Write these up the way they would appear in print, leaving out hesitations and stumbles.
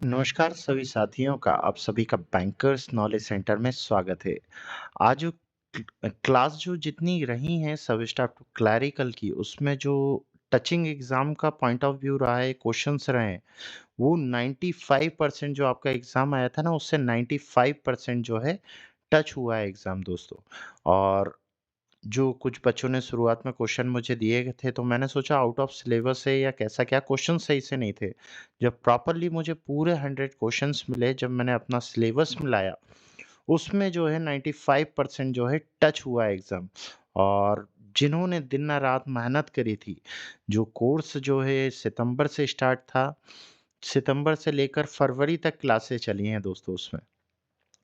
नमस्कार सभी साथियों का आप सभी का बैंकर्स नॉलेज सेंटर में स्वागत है। आज जो क्लास जो जितनी रही हैं सब स्टाफ टू क्लैरिकल की उसमें जो टचिंग एग्जाम का पॉइंट ऑफ व्यू रहा है, क्वेश्चंस रहे हैं, वो 95% जो आपका एग्जाम आया था ना उससे 95% जो है टच हुआ है एग्जाम दोस्तों। और जो कुछ बच्चों ने शुरुआत में क्वेश्चन मुझे दिए थे तो मैंने सोचा आउट ऑफ सिलेबस है या कैसा क्या क्वेश्चन सही से नहीं थे। जब प्रॉपरली मुझे पूरे 100 क्वेश्चंस मिले, जब मैंने अपना सिलेबस मिलाया, उसमें जो है 95% जो है टच हुआ एग्ज़ाम। और जिन्होंने दिन रात मेहनत करी थी, जो कोर्स जो है सितंबर से स्टार्ट था, सितंबर से लेकर फरवरी तक क्लासेस चली हैं दोस्तों उसमें।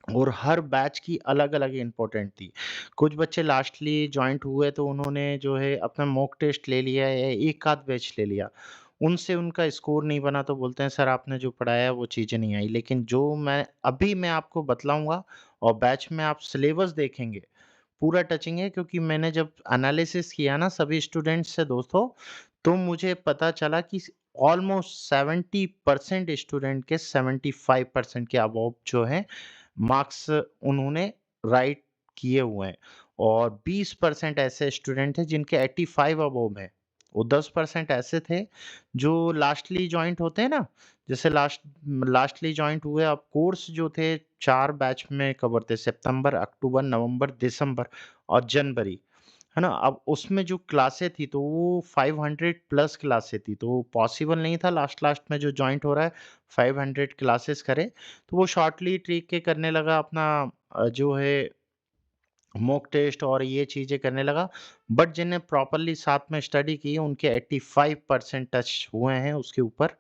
और हर बैच की अलग-अलग इम्पोर्टेंट थी। कुछ बच्चे लास्टली जॉइंट हुए तो उन्होंने जो है अपना मॉक टेस्ट ले लिया या एक आध बैच ले लिया। उनसे उनका स्कोर नहीं बना तो बोलते हैं सर आपने जो पढ़ाया वो चीज़ें नहीं आई। लेकिन जो मैं आपको बतलाऊँगा और बैच में आप सिलेबस देखेंगे, पूरा टचिंग है क्योंकि मैंने जब एनालिसिस किया ना सभी स्टूडेंट्स से दोस्तों, तो मुझे पता चला कि ऑलमोस्ट 70% स्टूडेंट के 75% के अबोव जो हैं मार्क्स उन्होंने राइट किए हुए हैं। और 20% ऐसे स्टूडेंट हैं जिनके 85 अबोव हैं। वो 10% ऐसे थे जो लास्टली जॉइंट होते हैं ना, जैसे लास्टली जॉइंट हुए। अब कोर्स जो थे 4 बैच में कवर थे, सितंबर, अक्टूबर, नवंबर, दिसंबर और जनवरी। है ना? अब उसमें जो क्लासें थी तो वो 500 प्लस क्लासें थी, तो पॉसिबल नहीं था लास्ट में जो जॉइंट हो रहा है 500 क्लासेस करे। तो वो शॉर्टली ट्रिक के करने लगा अपना जो है मॉक टेस्ट और ये चीज़ें करने लगा। बट जिन्हें प्रॉपर्ली साथ में स्टडी की उनके 85% टच हुए हैं उसके ऊपर।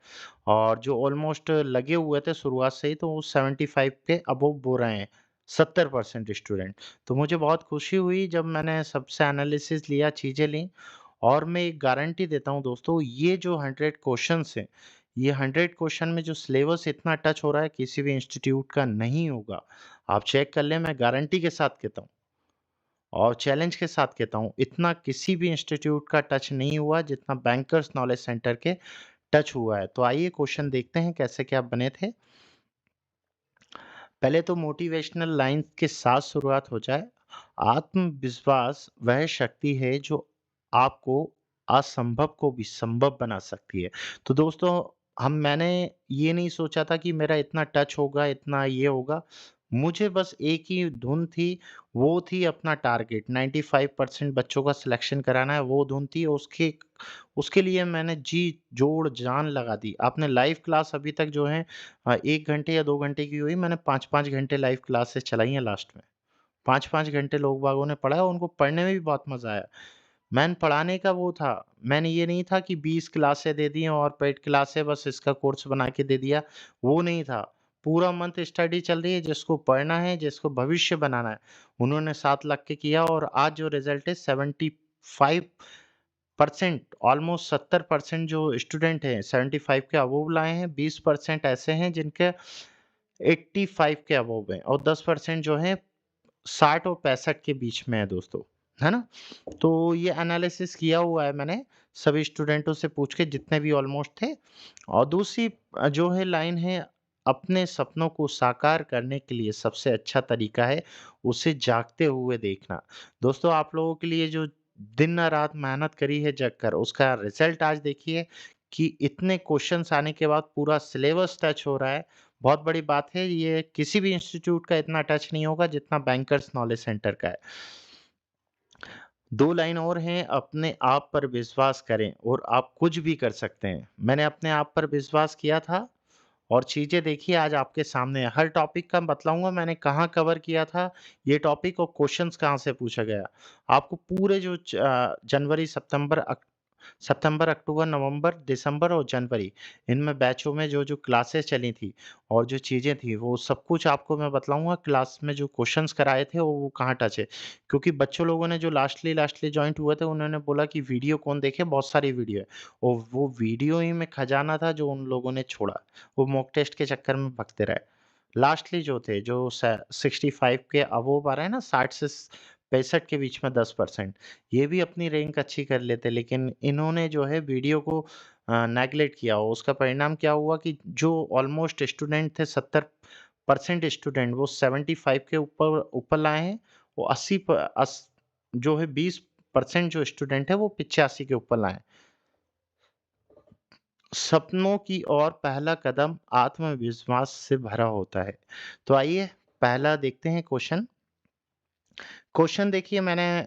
और जो ऑलमोस्ट लगे हुए थे शुरुआत से ही तो वो 75 के अबोव हो रहे हैं, 70% स्टूडेंट। तो मुझे बहुत खुशी हुई जब मैंने सबसे एनालिसिस लिया, चीज़ें ली। और मैं एक गारंटी देता हूँ दोस्तों, ये जो 100 क्वेश्चन्स हैं, ये 100 क्वेश्चन में जो सिलेबस इतना टच हो रहा है किसी भी इंस्टीट्यूट का नहीं होगा। आप चेक कर लें, मैं गारंटी के साथ कहता हूँ। और चैलेंज के साथ कहता हूँ, इतना किसी भी इंस्टीट्यूट का टच नहीं हुआ जितना बैंकर्स नॉलेज सेंटर के टच हुआ है। तो आइए क्वेश्चन देखते हैं कैसे क्या बने थे। पहले तो मोटिवेशनल लाइन के साथ शुरुआत हो जाए। आत्मविश्वास वह शक्ति है जो आपको असंभव को भी संभव बना सकती है। तो दोस्तों, मैंने ये नहीं सोचा था कि मेरा इतना टच होगा, इतना ये होगा। मुझे बस एक ही धुन थी, वो थी अपना टारगेट 95% बच्चों का सिलेक्शन कराना है, वो धुन थी। उसके उसके लिए मैंने जी जोड़ जान लगा दी। आपने लाइव क्लास अभी तक जो है 1 घंटे या 2 घंटे की हुई, मैंने 5-5 घंटे लाइव क्लासेस चलाई हैं लास्ट में। 5-5 घंटे लोग बागों ने पढ़ा और उनको पढ़ने में भी बहुत मज़ा आया। मैंने पढ़ाने का वो था, मैंने ये नहीं था कि 20 क्लासें दे दी और पेड क्लासें बस इसका कोर्स बना के दे दिया, वो नहीं था। पूरा मंथ स्टडी चल रही है, जिसको पढ़ना है, जिसको भविष्य बनाना है, उन्होंने 7 लाख के किया। और आज जो रिज़ल्ट है 75% ऑलमोस्ट 70% जो स्टूडेंट हैं 75 के अबोव लाए हैं, 20% ऐसे हैं जिनके 85 के अबोव हैं और 10% जो हैं 60 और 65 के बीच में है दोस्तों, है ना? तो ये एनालिसिस किया हुआ है मैंने, सभी स्टूडेंटों से पूछ के जितने भी ऑलमोस्ट थे। और दूसरी जो है लाइन है, अपने सपनों को साकार करने के लिए सबसे अच्छा तरीका है उसे जागते हुए देखना। दोस्तों, आप लोगों के लिए जो दिन रात मेहनत करी है जग कर, उसका रिजल्ट आज देखिए कि इतने क्वेश्चंस आने के बाद पूरा सिलेबस टच हो रहा है। बहुत बड़ी बात है, ये किसी भी इंस्टीट्यूट का इतना टच नहीं होगा जितना बैंकर्स नॉलेज सेंटर का है। 2 लाइन और हैं, अपने आप पर विश्वास करें और आप कुछ भी कर सकते हैं। मैंने अपने आप पर विश्वास किया था और चीज़ें देखिए आज आपके सामने है। हर टॉपिक का बतलाऊँगा मैंने कहाँ कवर किया था, ये टॉपिक और क्वेश्चन्स कहाँ से पूछा गया। आपको पूरे जो जनवरी, सितंबर, अक्टूबर, नवंबर, दिसंबर और जनवरी, इनमें बैचों में जो-जो क्लासेस चली थी और जो चीज़ें थी, वो सब कुछ आपको मैं बतलाऊँगा। क्लास में जो क्वेश्चन्स कराए थे, वो कहाँ टच है। क्योंकि बच्चों लोगों ने जो लास्टली जॉइंट हुए थे, उन्होंने बोला कि वीडियो कौन देखे, बहुत सारी वीडियो है। और वो वीडियो ही में खजाना था जो उन लोगों ने छोड़ा। वो मॉक टेस्ट के चक्कर में भगते रहे। लास्टली जो थे, जो 65 के अबोव आ रहे हैं ना, 60 से 65 के बीच में 10%, ये भी अपनी रैंक अच्छी कर लेते, लेकिन इन्होंने जो है वीडियो को नेगलेक्ट किया हो। उसका परिणाम क्या हुआ कि जो ऑलमोस्ट स्टूडेंट थे 70% स्टूडेंट वो 75 के ऊपर ऊपर लाए हैं। वो 80 प अस जो है 20% जो स्टूडेंट है वो 85 के ऊपर लाए हैं। सपनों की ओर पहला कदम आत्मविश्वास से भरा होता है। तो आइए पहला देखते हैं क्वेश्चन। क्वेश्चन देखिए मैंने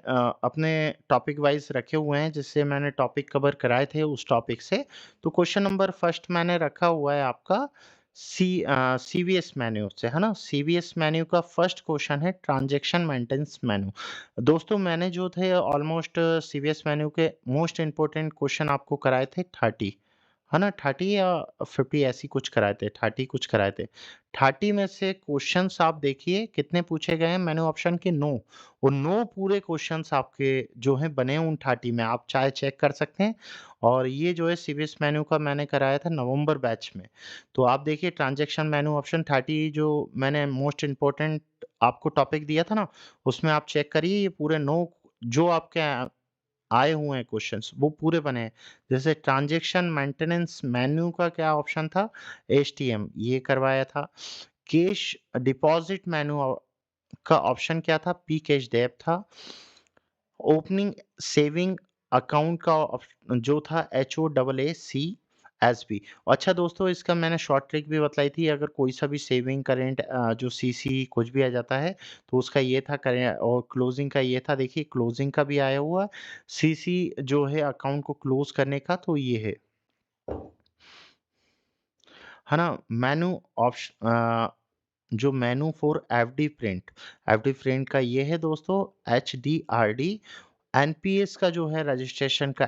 अपने टॉपिक वाइज़ रखे हुए हैं, जिससे मैंने टॉपिक कवर कराए थे उस टॉपिक से। तो क्वेश्चन नंबर फर्स्ट मैंने रखा हुआ है आपका सीवीएस मेन्यू से, है ना? सीवीएस मेन्यू का फर्स्ट क्वेश्चन है ट्रांज़ैक्शन मेंटेनेंस मेन्यू। दोस्तों मैंने जो थे ऑलमोस्ट सीवीएस मेन्यू के मोस्ट इम्पोर्टेंट क्वेश्चन आपको कराए थे 30, है ना? 30 या 50 ऐसी कुछ कराए थे, 30 कुछ कराए थे। 30 में से क्वेश्चन्स आप देखिए कितने पूछे गए हैं, मैंने ऑप्शन के 9 और 9 पूरे क्वेश्चन्स आपके जो हैं बने उन 30 में, आप चाहे चेक कर सकते हैं। और ये जो है सीवीएस मेन्यू का मैंने कराया था नवंबर बैच में। तो आप देखिए ट्रांज़ैक्शन मेन्यू ऑप्शन 30 जो मैंने मोस्ट इम्पोर्टेंट आपको टॉपिक दिया था ना, उसमें आप चेक करिए ये पूरे 9 जो आपके आए हुए हैं क्वेश्चंस वो पूरे बने हैं। जैसे ट्रांज़ैक्शन मेंटेनेंस मेन्यू का क्या ऑप्शन था? एसटीएम ये करवाया था। कैश डिपॉज़िट मेन्यू का ऑप्शन क्या था? पी कैश डेप था। ओपनिंग सेविंग अकाउंट का जो था HOAACSB। अच्छा दोस्तों इसका मैंने शॉर्ट ट्रिक भी बतलाई थी, अगर कोई सा भी सेविंग करेंट जो सीसी कुछ भी आ जाता है तो उसका ये था करें, और क्लोजिंग का ये था, देखिए क्लोजिंग का भी आया हुआ, सीसी जो है अकाउंट को क्लोज करने का, तो ये है ना? मेनू जो मेनू फॉर एफडी प्रिंट का ये है दोस्तों HDRD। एनपीएस का जो है रजिस्ट्रेशन का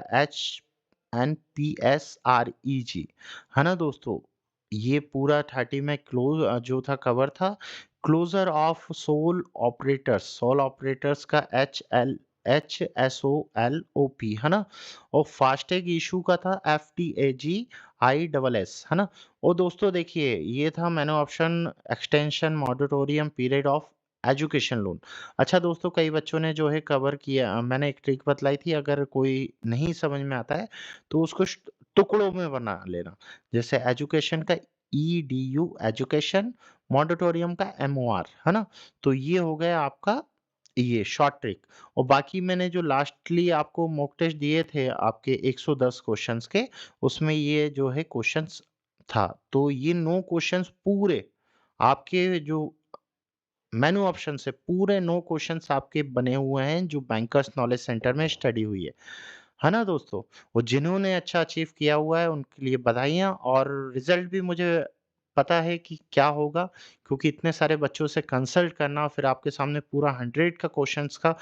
NPSREG, है ना दोस्तों? ये पूरा 30 में जो था कवर था। क्लोजर ऑफ सोल ऑपरेटर्स का HSOLOP, है ना? और फास्टैग इशू का था FTAGISS, है ना? और दोस्तों देखिए ये था मैंने option extension moratorium period of education loan. अच्छा दोस्तों कई बच्चों ने जो है कवर किया, मैंने एक ट्रिक बतलाई थी, अगर कोई नहीं समझ में आता है तो उसको टुकड़ों में बना लेना। जैसे एजुकेशन का EDU एजुकेशन, मॉडिटोरियम का MOR, है ना? तो ये हो गया आपका ये शॉर्ट ट्रिक। और बाकी मैंने जो लास्टली आपको मॉक टेस्ट दिए थे आपके 110 क्वेश्चंस के, उसमें ये जो है क्वेश्चंस था। तो ये 9 क्वेश्चंस पूरे आपके जो मेनू ऑप्शन से पूरे 9 क्वेश्चंस आपके बने हुए हैं जो बैंकर्स नॉलेज सेंटर में स्टडी हुई है ना दोस्तों? और जिन्होंने अच्छा अचीव किया हुआ है उनके लिए बधाइयाँ, और रिजल्ट भी मुझे पता है कि क्या होगा, क्योंकि इतने सारे बच्चों से कंसल्ट करना फिर आपके सामने पूरा 100 का क्वेश्चंस का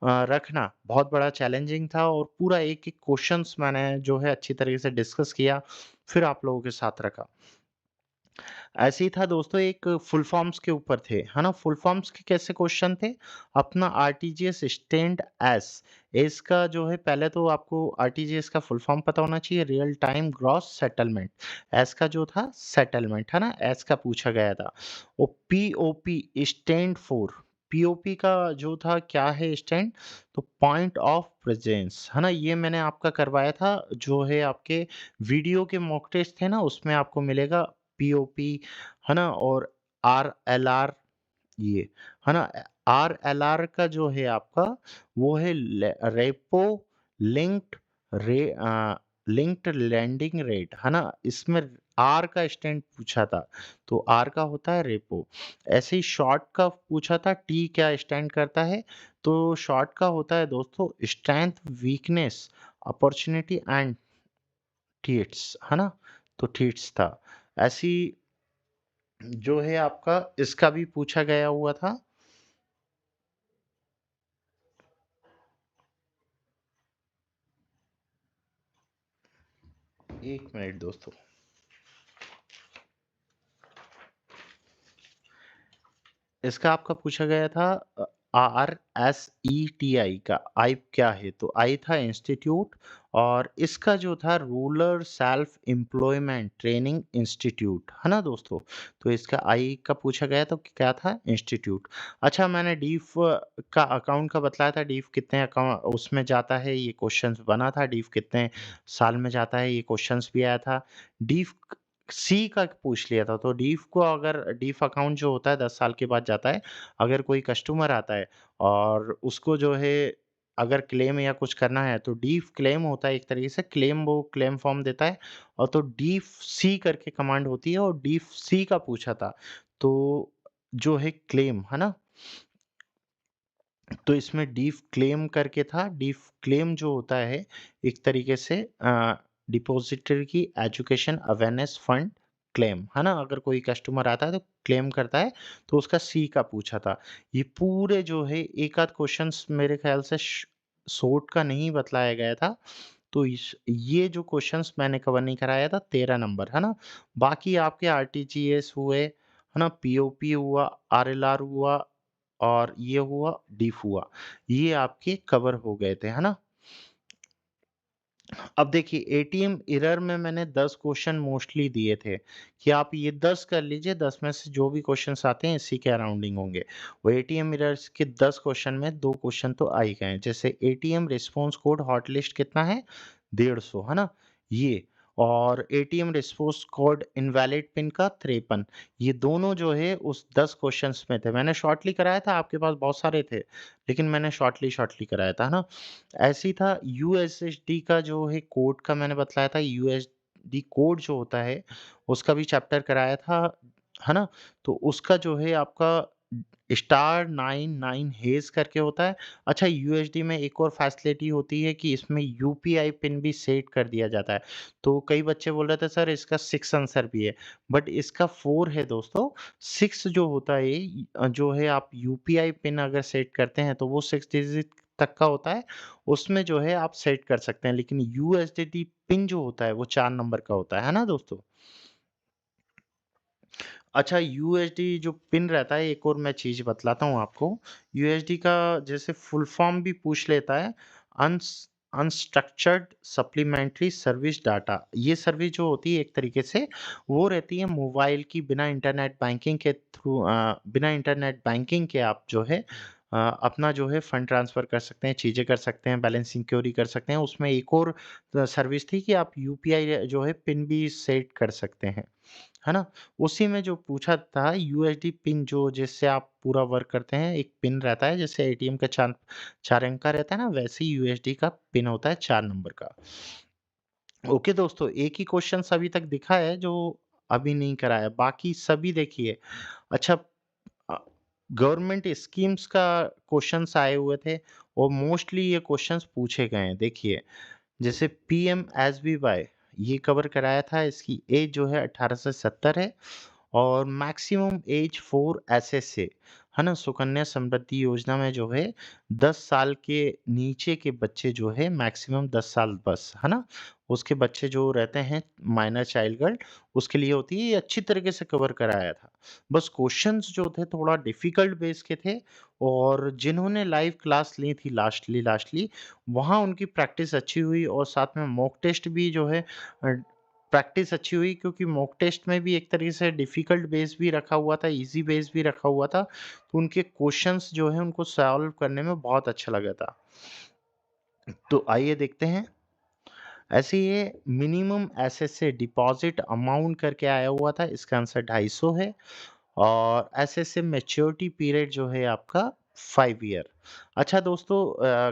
रखना बहुत बड़ा चैलेंजिंग था, और पूरा एक-एक क्वेश्चंस मैंने जो है अच्छी तरीके से डिस्कस किया, फिर आप लोगों के साथ रखा। ऐसे ही था दोस्तों, एक फुल फॉर्म्स के ऊपर थे, है ना? फुल फॉर्म्स के कैसे क्वेश्चन थे? अपना आरटीजीएस स्टैंड एस, एस का जो है पहले तो आपको आरटीजीएस का फुल फॉर्म पता होना चाहिए, real time gross settlement. S का जो था सेटलमेंट, है ना? एस का पूछा गया था। और पीओपी स्टैंड फॉर, पीओपी का जो था क्या है स्टैंड? तो पॉइंट ऑफ प्रेजेंस, है ना? ये मैंने आपका करवाया था, जो है आपके वीडियो के मॉक टेस्ट थे ना उसमें आपको मिलेगा पीओपी, है ना? और आरएलआर ये, है ना? आरएलआर का जो है आपका वो है रेपो लिंक्ड रे लिंक्ड लैंडिंग रेट, है ना? इसमें आर का स्टैंड पूछा था, तो आर का होता है रेपो। ऐसे ही शॉर्ट का पूछा था, टी क्या स्टैंड करता है? तो शॉर्ट का होता है दोस्तों strength, weakness, opportunity and threats, है ना? तो थ्रेट्स था। ऐसी जो है आपका इसका भी पूछा गया हुआ था। 1 मिनट दोस्तों। इसका आपका पूछा गया था RSETI का आई क्या है? तो आई था इंस्टीट्यूट और इसका जो था rural self employment training institute, है ना दोस्तों? तो इसका आई का पूछा गया तो क्या था? इंस्टीट्यूट। अच्छा मैंने डीफ का अकाउंट का बतलाया था, डीफ कितने अकाउंट उसमें जाता है, ये क्वेश्चंस बना था, डीफ कितने साल में जाता है, ये क्वेश्चंस भी आया था। डीफ सी का पूछ लिया था, तो डीफ को अगर डीफ अकाउंट जो होता है 10 साल के बाद जाता है, अगर कोई कस्टमर आता है और उसको जो है अगर क्लेम या कुछ करना है तो डीफ क्लेम होता है एक तरीके से क्लेम वो क्लेम फॉर्म देता है और तो डीफ सी करके कमांड होती है और डीफ सी का पूछा था। तो जो है क्लेम, है ना? तो इसमें डीफ क्लेम करके था, डीफ क्लेम जो होता है एक तरीके से डिपॉजिटरी की एजुकेशन अवेयरनेस फंड क्लेम, है ना? अगर कोई कस्टमर आता है तो क्लेम करता है, तो उसका सी का पूछा था। ये पूरे जो है एक आध क्वेश्चंस मेरे ख्याल से शॉर्ट का नहीं बतलाया गया था, तो इस ये जो क्वेश्चंस मैंने कवर नहीं कराया था 13 नंबर, है ना? बाकी आपके आरटीजीएस हुए, है ना? पीओपी हुआ, आरएलआर हुआ और ये हुआ, डीफ हुआ। ये आपके कवर हो गए थे, है ना? अब देखिए एटीएम एरर में मैंने 10 क्वेश्चन मोस्टली दिए थे कि आप ये 10 कर लीजिए, 10 में से जो भी क्वेश्चंस आते हैं इसी के अराउंडिंग होंगे। वो एटीएम एरर्स के 10 क्वेश्चन में 2 क्वेश्चन तो आ ही गए हैं। जैसे एटीएम रिस्पांस कोड हॉटलिस्ट कितना है? 150, है ना? ये और ATM response code invalid pin का 53, ये दोनों जो है उस 10 क्वेश्चंस में थे। मैंने शॉर्टली कराया था, आपके पास बहुत सारे थे, लेकिन मैंने शॉर्टली शॉर्टली कराया था, है ना? ऐसे ही था यूएसएसडी का जो है कोड का मैंने बतलाया था, यूएसडी कोड जो होता है उसका भी चैप्टर कराया था, है ना? तो उसका जो है आपका स्टार 99 हेज करके होता है। अच्छा यूएसडी में एक और फैसिलिटी होती है कि इसमें यूपीआई पिन भी सेट कर दिया जाता है। तो कई बच्चे बोल रहे थे सर इसका 6 आंसर भी है, बट इसका 4 है दोस्तों। 6 जो होता है जो है आप यूपीआई पिन अगर सेट करते हैं तो वो 6 डिजिट तक का होता है, उसमें जो है आप सेट कर सकते हैं। लेकिन यूएसडीटी पिन जो होता है वो 4 नंबर का होता है ना दोस्तों? अच्छा यूएसडी जो पिन रहता है, एक और मैं चीज़ बतलाता हूँ आपको। यूएसडी का जैसे फुल फॉर्म भी पूछ लेता है, Anas unstructured supplementary service data. ये सर्विस जो होती है एक तरीके से वो रहती है मोबाइल की, बिना इंटरनेट बैंकिंग के थ्रू बिना इंटरनेट बैंकिंग के आप जो है अपना जो है फंड ट्रांसफ़र कर सकते हैं, चीज़ें कर सकते हैं, बैलेंसिंग क्वेरी कर सकते हैं। उसमें एक और सर्विस थी कि आप यूपीआई जो है पिन भी सेट कर सकते हैं। है ना? उसी में जो पूछा था यूएसडी पिन जो जिससे आप पूरा वर्क करते हैं, एक पिन रहता है जैसे एटीएम का 4 अंक का रहता है ना, वैसे ही यूएसडी का पिन होता है 4 नंबर का। ओके दोस्तों, एक ही क्वेश्चन अभी तक दिखा है जो अभी नहीं कराया, बाकी सभी देखिए। अच्छा अ, गवर्नमेंट स्कीम्स का क्वेश्चन्स आए हुए थे और मोस्टली ये क्वेश्चन्स पूछे गए हैं। देखिए जैसे पीएमएसबीवाई ये कवर कराया था, इसकी एज जो है 18 से 70 है और मैक्सिमम एज फॉर एसएसए, है ना? सुकन्या समृद्धि योजना में जो है 10 साल के नीचे के बच्चे जो है मैक्सिमम 10 साल बस, है ना? उसके बच्चे जो रहते हैं माइनर चाइल्ड गर्ल उसके लिए होती है, ये अच्छी तरीके से कवर कराया था। बस क्वेश्चंस जो थे थोड़ा डिफिकल्ट बेस के थे और जिन्होंने लाइव क्लास ली थी लास्टली वहाँ उनकी प्रैक्टिस अच्छी हुई और साथ में मॉक टेस्ट भी जो है प्रैक्टिस अच्छी हुई क्योंकि मॉक टेस्ट में भी एक तरीके से डिफिकल्ट बेस भी रखा हुआ था, ईज़ी बेस भी रखा हुआ था, तो उनके क्वेश्चंस जो हैं उनको सॉल्व करने में बहुत अच्छा लगा था। तो आइए देखते हैं, ऐसे ये मिनिमम एसएसए डिपॉज़िट अमाउंट करके आया हुआ था, इसका आंसर 250 है। और एसएसए मैच्योरिटी पीरियड जो है आपका 5 ईयर। अच्छा दोस्तों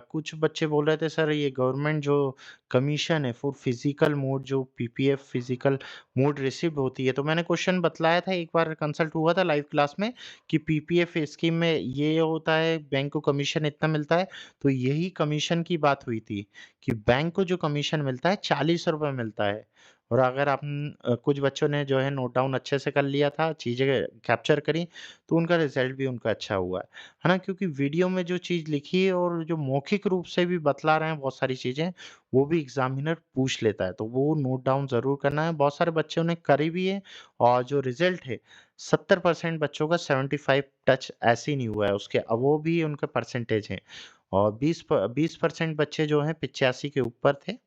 कुछ बच्चे बोल रहे थे सर ये गवर्नमेंट जो कमीशन है फॉर फिजिकल मोड जो पीपीएफ फिजिकल मोड रिसीव्ड होती है, तो मैंने क्वेश्चन बतलाया था एक बार कंसल्ट हुआ था लाइव क्लास में कि पीपीएफ स्कीम में ये होता है बैंक को कमीशन इतना मिलता है, तो यही कमीशन की बात हुई थी कि बैंक को जो कमीशन मिलता है ₹40 मिलता है और अगर कुछ बच्चों ने जो है नोट डाउन अच्छे से कर लिया था, चीज़ें कैप्चर करी, तो उनका रिज़ल्ट भी उनका अच्छा हुआ है ना? क्योंकि वीडियो में जो चीज़ लिखी है और जो मौखिक रूप से भी बतला रहे हैं बहुत सारी चीज़ें, वो भी एग्ज़ामिनर पूछ लेता है, तो वो नोट डाउन ज़रूर करना है। बहुत सारे बच्चों ने करी भी है और जो रिज़ल्ट है 70% बच्चों का 75 टच ऐसे ही नहीं हुआ है, उसके अबोव भी उनका परसेंटेज है और 20% बच्चे जो हैं 85 के ऊपर थे।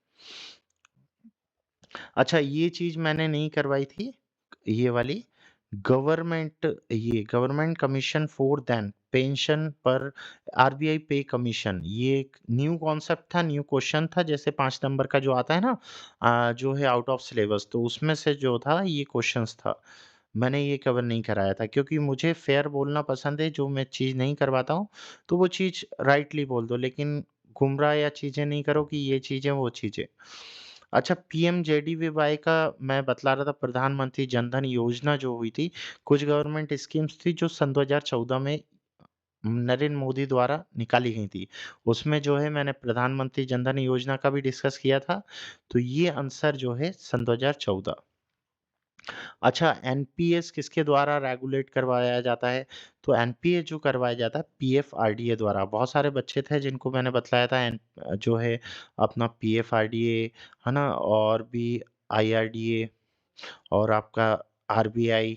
अच्छा ये चीज़ मैंने नहीं करवाई थी, ये वाली government commission for then pension पर आरबीआई पे कमीशन, ये एक न्यू कॉन्सेप्ट था, न्यू क्वेश्चन था, जैसे 5 नंबर का जो आता है ना जो है आउट ऑफ सिलेबस, तो उसमें से जो था ये क्वेश्चंस था। मैंने ये कवर नहीं कराया था क्योंकि मुझे फेयर बोलना पसंद है, जो मैं चीज़ नहीं करवाता हूँ, तो वो चीज़ राइटली बोल दो, लेकिन गुमराह या चीज़ें नहीं करो कि ये चीज़ें, वो चीज़ें। अच्छा पीएमजेडीवीवाई का मैं बतला रहा था, प्रधानमंत्री जनधन योजना जो हुई थी, कुछ गवर्नमेंट स्कीम्स थी जो सन 2014 में नरेंद्र मोदी द्वारा निकाली गई थी। उसमें जो है मैंने प्रधानमंत्री जनधन योजना का भी डिस्कस किया था, तो ये आंसर जो है सन 2014। अच्छा एनपीएस किसके द्वारा रेगुलेट करवाया जाता है? तो एनपीएस जो करवाया जाता है पीएफआरडीए द्वारा। बहुत सारे बच्चे थे जिनको मैंने बतलाया था जो है अपना पीएफआरडीए, है ना? और भी आईआरडीए और आपका आरबीआई,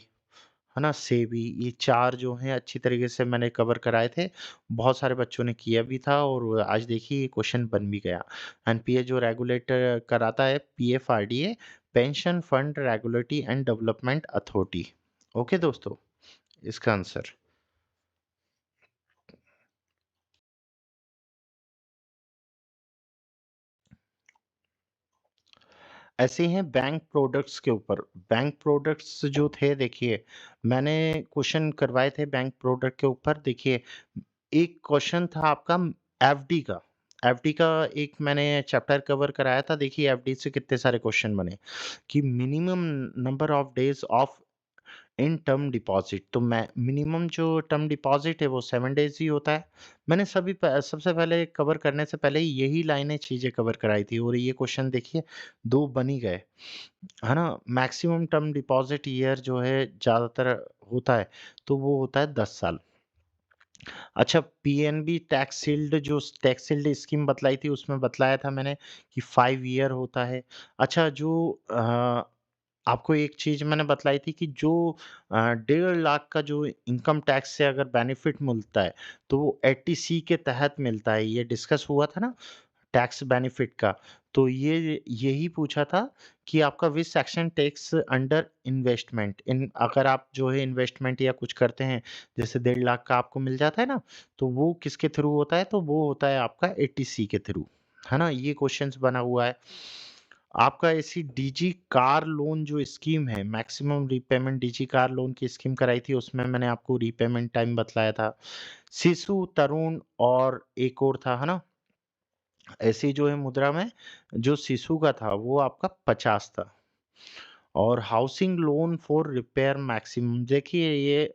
है ना? सेबी, ये 4 जो हैं अच्छी तरीके से मैंने कवर कराए थे। बहुत सारे बच्चों ने किया भी था और आज देखिए ये क्वेश्चन बन भी गया। एनपीए जो रेगुलेट कराता है PFRDA, pension fund regulatory and development authority. Okay दोस्तों, इसका आंसर। ऐसे ही हैं बैंक प्रोडक्ट्स के ऊपर। बैंक प्रोडक्ट्स जो थे देखिए, मैंने क्वेश्चन करवाए थे बैंक प्रोडक्ट के ऊपर। देखिए, एक क्वेश्चन था आपका एफडी का। एफडी का एक मैंने चैप्टर कवर कराया था। देखिए एफडी से कितने सारे क्वेश्चन बने कि minimum number of days of in term deposit, तो मैं मिनिमम जो टर्म डिपॉजिट है वो 7 डेज ही होता है। मैंने सबसे पहले कवर करने से पहले ही यही लाइनें चीजें कवर कराई थी और ये क्वेश्चन देखिए दो बन ही गए, है ना? मैक्सिमम टर्म डिपॉजिट ईयर जो है ज्यादातर होता है, तो वो होता है 10 साल। अच्छा पीएनबी टैक्स शील्ड स्कीम बतलाई थी, उसमें बतलाया था मैंने कि 5 ईयर होता है। अच्छा जो आपको एक चीज़ मैंने बतलाई थी कि जो 1.5 लाख का जो इनकम टैक्स से अगर बेनिफिट मिलता है, तो वो 80C के तहत मिलता है। ये डिस्कस हुआ था ना टैक्स बेनिफिट का। तो ये यही पूछा था कि आपका which section tax under investment in, अगर आप जो है इन्वेस्टमेंट या कुछ करते हैं, जैसे 1.5 लाख का आपको मिल जाता है ना, तो वो किसके थ्रू होता है? तो वो होता है आपका 80C के थ्रू, है ना? ये क्वेश्चंस बना हुआ है। आपका ऐसी डीजी कार लोन जो स्कीम है, maximum repayment DG car loan की स्कीम कराई थी, उसमें मैंने आपको रीपेमेंट टाइम बतलाया था। शिशु, तरुण और एक और था, है ना? ऐसी जो है मुद्रा में जो शिशु का था वो आपका 50 था। और housing loan for repair maximum, देखिए ये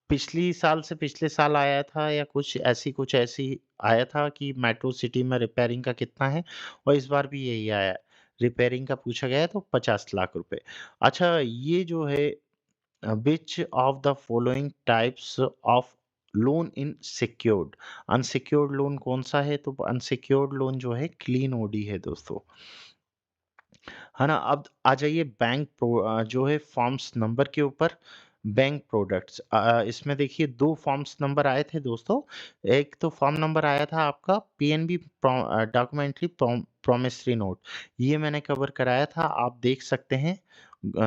पिछली साल से पिछले साल आया था या कुछ ऐसी आया था कि मेट्रो सिटी में रिपेयरिंग का कितना है, और इस बार भी यही आया है। रिपेयरिंग का पूछा गया है तो 50 लाख रुपए। अच्छा ये जो है which of the following types of loan in secured, unsecured loan कौन सा है? तो अनसिक्योर्ड लोन जो है क्लीन ओडी है दोस्तों, है ना? अब आ जाइए जो है फॉर्म्स नंबर के ऊपर। बैंक प्रोडक्ट्स इसमें देखिए दो फॉर्म्स नंबर आए थे दोस्तों। एक तो फॉर्म नंबर आया था आपका पीएनबी डॉक्यूमेंट्री प्रोमिसरी नोट, ये मैंने कवर कराया था, आप देख सकते हैं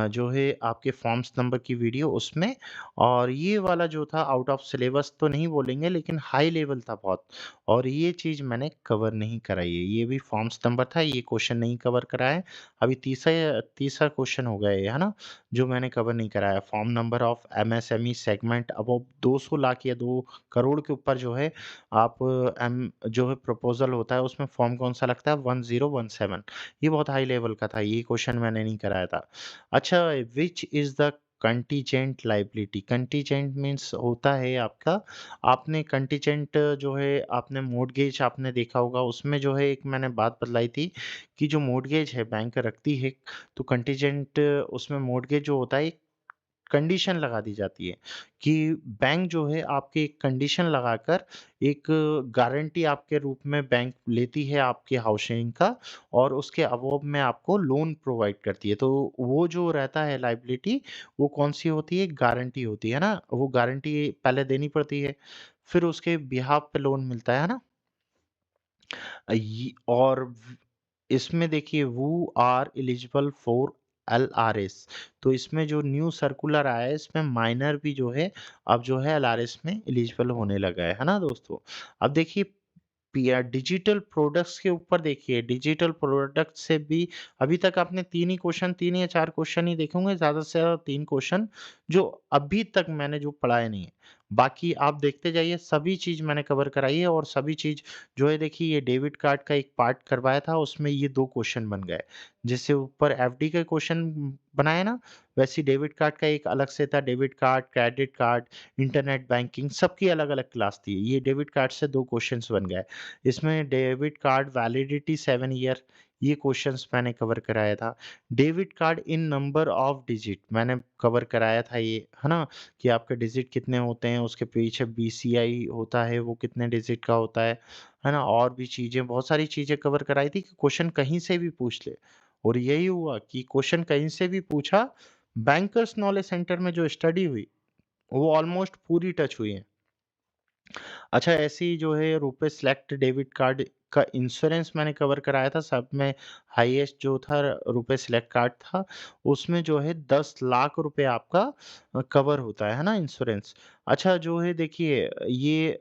जो है आपके फॉर्म्स नंबर की वीडियो उसमें। और ये वाला जो था आउट ऑफ सिलेबस तो नहीं बोलेंगे, लेकिन हाई लेवल था बहुत, और ये चीज़ मैंने कवर नहीं कराई है। ये भी फॉर्म्स नंबर था, ये क्वेश्चन नहीं कवर करा है। अभी तीसरा क्वेश्चन हो गया ये, है ना? जो मैंने कवर नहीं कराया। Form number of MSME segment above 200 lakh या 2 करोड़ के ऊपर जो है आप एम जो है प्रपोज़ल होता है, उसमें फॉर्म कौन-सा लगता है? 1017, ये बहुत हाई लेवल का था, ये क्वेश्चन मैंने नहीं कराया था। अच्छा, which is the contingent liability. Contingent means होता है आपका, आपने कंटीजेंट जो है आपने मॉर्टगेज आपने देखा होगा, उसमें जो है एक मैंने बात बतलाई थी कि जो मॉर्टगेज है बैंक रखती है, तो कंटीजेंट उसमें मॉर्टगेज जो होता है कंडीशन लगा दी जाती है कि बैंक जो है आपकी एक कंडीशन लगाकर एक गारंटी आपके रूप में बैंक लेती है आपके हाउसिंग का, और उसके अवॉब में आपको लोन प्रोवाइड करती है। तो वो जो रहता है लायबिलिटी, वो कौन-सी होती है? गारंटी होती है ना? वो गारंटी पहले देनी पड़ती है, फिर उसके बिहाफ़ पे लोन मिलता है ना? ये और इसमें देखिए वो आर एलिजिबल फॉर एलआरएस। तो इसमें जो न्यू सर्कुलर आया है, इसमें माइनर भी जो है अब जो है एलआरएस में एलिजिबल होने लगा है ना दोस्तों? अब देखिए डिजिटल प्रोडक्ट्स के ऊपर देखिए, डिजिटल प्रोडक्ट से भी अभी तक आपने 3 ही क्वेश्चन, 3 या 4 क्वेश्चन ही देखे होंगे, ज़्यादा से ज़्यादा 3 क्वेश्चन जो अभी तक मैंने जो पढ़ाए नहीं है। बाकी आप देखते जाइए, सभी चीज़ मैंने कवर कराई है, और सभी चीज़ जो है देखिए, ये डेबिट कार्ड का एक पार्ट करवाया था, उसमें ये 2 क्वेश्चन बन गए। जिससे ऊपर एफडी के क्वेश्चन बनाए ना, वैसे ही डेबिट कार्ड का एक अलग से था, debit card, credit card, internet banking, सबकी अलग-अलग क्लास थी। ये डेबिट कार्ड से 2 क्वेश्चन्स बन गए। इसमें डेबिट कार्ड वैलिडिटी 7 ईयर, ये क्वेश्चंस मैंने कवर कराया था। Debit card in number of digit मैंने कवर कराया था ये, है ना? कि आपके डिजिट कितने होते हैं, उसके पीछे बीसीआई होता है, वो कितने डिजिट का होता है ना? और भी चीज़ें, बहुत सारी चीज़ें कवर कराई थी कि क्वेश्चन कहीं से भी पूछ ले। और यही हुआ कि क्वेश्चन कहीं से भी पूछा, बैंकर्स नॉलेज सेंटर में जो स्टडी हुई, वो ऑलमोस्ट पूरी टच हुई है। अच्छा, ऐसे ही जो है रुपे सेलेक्ट डेबिट कार्ड का इंश्योरेंस मैंने कवर कराया था, सब में हाईएस्ट जो था रुपे सेलेक्ट कार्ड था, उसमें जो है 10 लाख रुपए आपका कवर होता है ना इंश्योरेंस। अच्छा, जो है देखिए, ये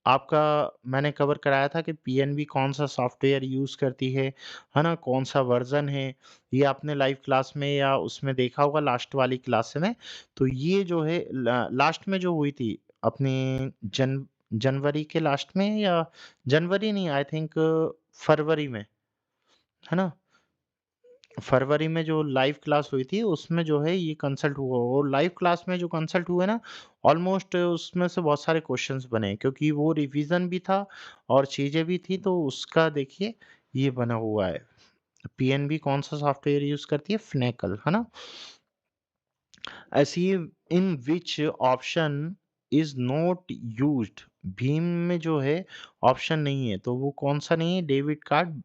आपका मैंने कवर कराया था कि पीएनबी कौन-सा सॉफ्टवेयर यूज़ करती है ना? कौन-सा वर्ज़न है, ये आपने लाइव क्लास में या उसमें देखा होगा लास्ट वाली क्लास में। तो ये जो है लास्ट में जो हुई थी अपनी जनवरी के लास्ट में, या जनवरी नहीं, आई थिंक फरवरी में, है ना? फरवरी में जो लाइव क्लास हुई थी, उसमें जो है ये कंसल्ट हुआ, और लाइव क्लास में जो कंसल्ट हुए ना, ऑलमोस्ट उसमें से बहुत सारे क्वेश्चंस बने, क्योंकि वो रिवीजन भी था और चीज़ें भी थी, तो उसका देखिए ये बना हुआ है। पीएनबी कौन-सा सॉफ्टवेयर यूज़ करती है? फिनेकल, है ना? ऐसे ही in which option is not used, भीम में जो है ऑप्शन नहीं है, तो वो कौन-सा नहीं है? डेबिट कार्ड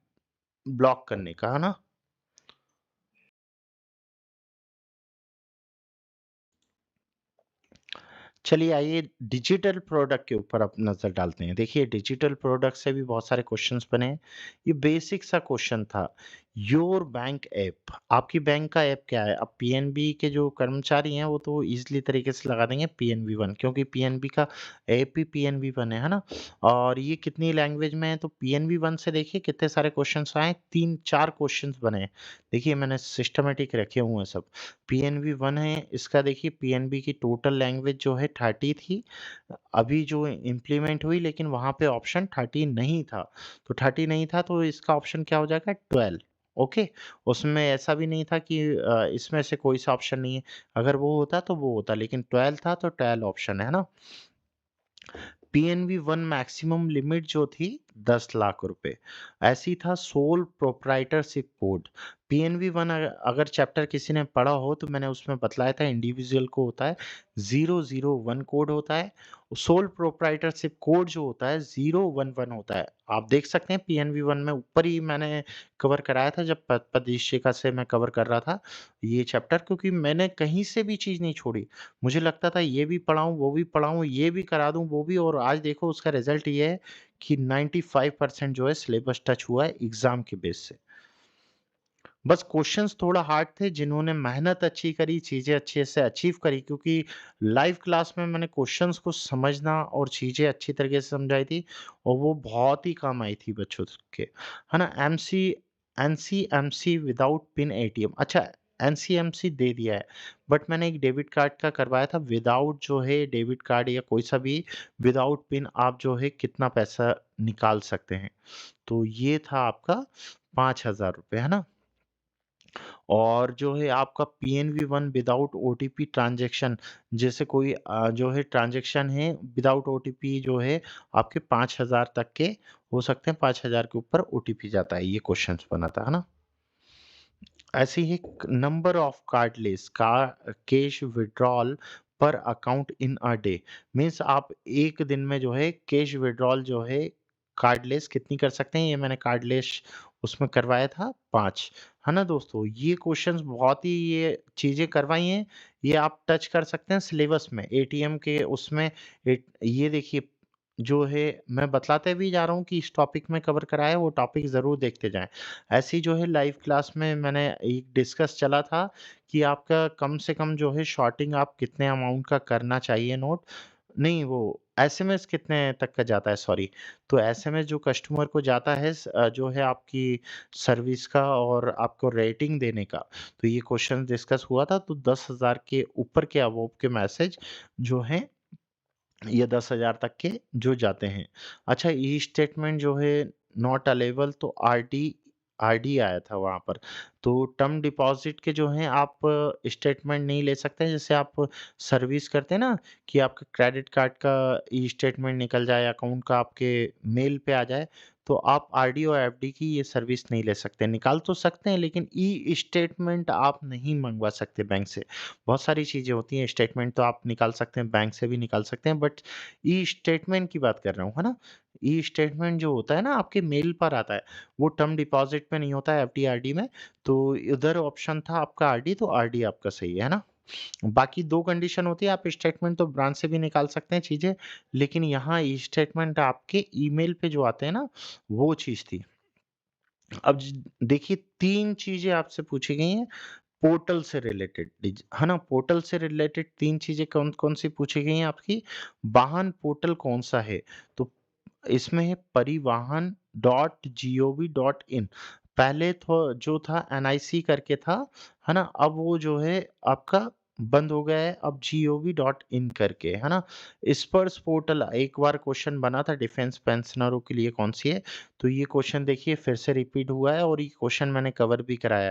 ब्लॉक करने का, है ना? चलिए आइए डिजिटल प्रोडक्ट के ऊपर अब नज़र डालते हैं। देखिए, डिजिटल प्रोडक्ट से भी बहुत सारे क्वेश्चंस बने हैं। ये बेसिक सा क्वेश्चन था, योर बैंक ऐप, आपकी बैंक का ऐप क्या है? अब पीएनबी के जो कर्मचारी हैं वो तो ईज़िली तरीके से लगा देंगे पीएनबी वन, क्योंकि पीएनबी का ऐप ही पीएनबी वन है ना? और ये कितनी लैंग्वेज में है, तो पीएनबी वन से देखिए कितने सारे क्वेश्चंस आए, 3-4 क्वेश्चंस बने हैं। देखिए, मैंने सिस्टमैटिक रखे हुए हैं सब। पीएनबी वन है, इसका देखिए पीएनबी की टोटल लैंग्वेज जो है 30 थी। अभी जो इम्प्लीमेंट हुई, लेकिन वहाँ पे ऑप्शन 30 नहीं था। तो 30 नहीं था, तो इसका ऑप्शन क्या हो जाएगा? 12। ओके? उसमें ऐसा भी नहीं था कि इसमें से कोई सा ऑप्शन नहीं है। अगर वो होता तो वो होता, लेकिन 12 था तो 12 ऑप्शन है ना? पीएनबी वन मैक्सिमम लिमिट जो थी 10 लाख रुपए। ऐसी था sole proprietorship code. PNB one अगर चैप्टर किसी ने पढ़ा हो, तो मैंने उसमें बतलाया था इंडिविजुअल को होता है 001 कोड होता है। सोल प्रोप्राइटरशिप कोड जो होता है 011 होता है। आप देख सकते हैं पीएनबी वन में ऊपर ही मैंने कवर कराया था, जब पदशिका से मैं कवर कर रहा था ये चैप्टर, क्योंकि मैंने कहीं से भी चीज़ नहीं छोड़ी। मुझे लगता था ये भी पढ़ाऊँ, वो भी पढ़ाऊँ, ये भी करा दूँ, वो भी, और आज देखो उसका रिज़ल्ट ये है कि 95% जो है सिलेबस टच हुआ है एग्ज़ाम के बेस से। बस क्वेश्चंस थोड़ा हार्ड थे, जिन्होंने मेहनत अच्छी करी, चीज़ें अच्छे से अचीव करी, क्योंकि लाइव क्लास में मैंने क्वेश्चंस को समझना और चीज़ें अच्छी तरीके से समझाई थी, और वो बहुत ही काम आई थी बच्चों के, है ना? एनसीएमसी विदाउट पिन एटीएम, अच्छा, एनसीएमसी दे दिया है, बट मैंने एक डेबिट कार्ड का करवाया था विदाउट, जो है डेबिट कार्ड या कोई सा भी विदाउट पिन आप जो है कितना पैसा निकाल सकते हैं। तो ये था आपका ₹5000, है ना? और जो है आपका PNB one without OTP transaction, जैसे कोई जो है ट्रांजैक्शन है विदाउट ओटीपी, जो है आपके 5,000 तक के हो सकते हैं, 5,000 के ऊपर ओटीपी जाता है, ये क्वेश्चंस बना था, है ना? ऐसे ही नंबर ऑफ कार्डलेस का कैश विड्रॉल पर account in a day, means आप एक दिन में जो है कैश विड्रॉल जो है कार्डलेस कितनी कर सकते हैं, ये मैंने कार्डलेस उसमें करवाया था 5, है ना दोस्तों? ये क्वेश्चंस बहुत ही ये चीजें करवाई हैं, ये आप टच कर सकते हैं सिलेबस में, एटीएम के उसमें। ये देखिए, जो है मैं बतलाते भी जा रहा हूँ कि इस टॉपिक में कवर करा है, वो टॉपिक ज़रूर देखते जाएँ। ऐसे ही जो है लाइव क्लास में मैंने एक डिस्कस चला था कि आपका कम से कम जो है शॉर्टिंग आप कितने अमाउंट का करना चाहिए नोट, नहीं वो एसएमएस कितने तक का जाता है, सॉरी। तो एसएमएस जो कस्टमर को जाता है जो है आपकी सर्विस का और आपको रेटिंग देने का, तो ये क्वेश्चन डिस्कस हुआ था, तो 10,000 के ऊपर के अबोव के मैसेज जो हैं ये 10,000 तक के जो जाते हैं। अच्छा, ई स्टेटमेंट जो है नॉट अवेलेबल, तो आरडी आरडी आया था वहाँ पर। तो टर्म डिपॉज़िट के जो हैं आप स्टेटमेंट नहीं ले सकते हैं, जैसे आप सर्विस करते हैं ना कि आपका क्रेडिट कार्ड का ई स्टेटमेंट निकल जाए, अकाउंट का आपके मेल पे आ जाए, तो आप आरडी और एफडी की ये सर्विस नहीं ले सकते। निकाल तो सकते हैं लेकिन ई स्टेटमेंट आप नहीं मँगवा सकते बैंक से। बहुत सारी चीज़ें होती हैं, स्टेटमेंट तो आप निकाल सकते हैं, बैंक से भी निकाल सकते हैं, बट ई स्टेटमेंट की बात कर रहा हूँ, है ना? ई स्टेटमेंट जो होता है ना आपके मेल पर आता है, वो टर्म डिपॉज़िट में नहीं होता है, एफडी, आरडी में। तो इधर ऑप्शन था आपका आरडी, तो आरडी आपका सही है ना? बाकी 2 कंडीशन होती है, आप स्टेटमेंट तो ब्रांच से भी निकाल सकते हैं चीज़ें, लेकिन यहाँ ई स्टेटमेंट आपके ईमेल पे जो आते हैं ना, वो चीज़ थी। अब देखिए 3 चीज़ें आपसे पूछी गई हैं पोर्टल से रिलेटेड, है ना? पोर्टल से रिलेटेड 3 चीज़ें कौन-कौन सी पूछी गई हैं आपकी? वाहन पोर्टल कौन-सा है? तो इसमें है परिवहन डॉट जीओवी डॉट इन। पहले तो जो था एनआईसी करके था, है ना? अब वो जो है आपका बंद हो गया है, अब जीओवी डॉट इन करके, है ना? स्पर्श पोर्टल एक बार क्वेश्चन बना था डिफेंस पेंशनरों के लिए कौन-सी है? तो ये क्वेश्चन देखिए फिर से रिपीट हुआ है और ये क्वेश्चन मैंने कवर भी कराया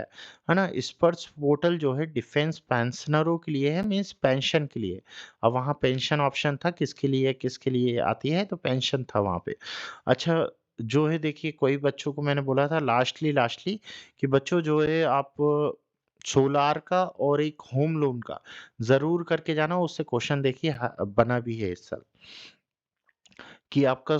है ना? स्पर्श पोर्टल जो है डिफेंस पेंशनरों के लिए है, मीन्स पेंशन के लिए। अब वहाँ पेंशन ऑप्शन था किसके लिए आती है, तो पेंशन था वहाँ पे। अच्छा, जो है देखिए कोई बच्चों को मैंने बोला था लास्टली कि बच्चों जो है आप सोलार का और एक होम लोन का ज़रूर करके जाना, उससे क्वेश्चन देखिए बना भी है इस साल। कि आपका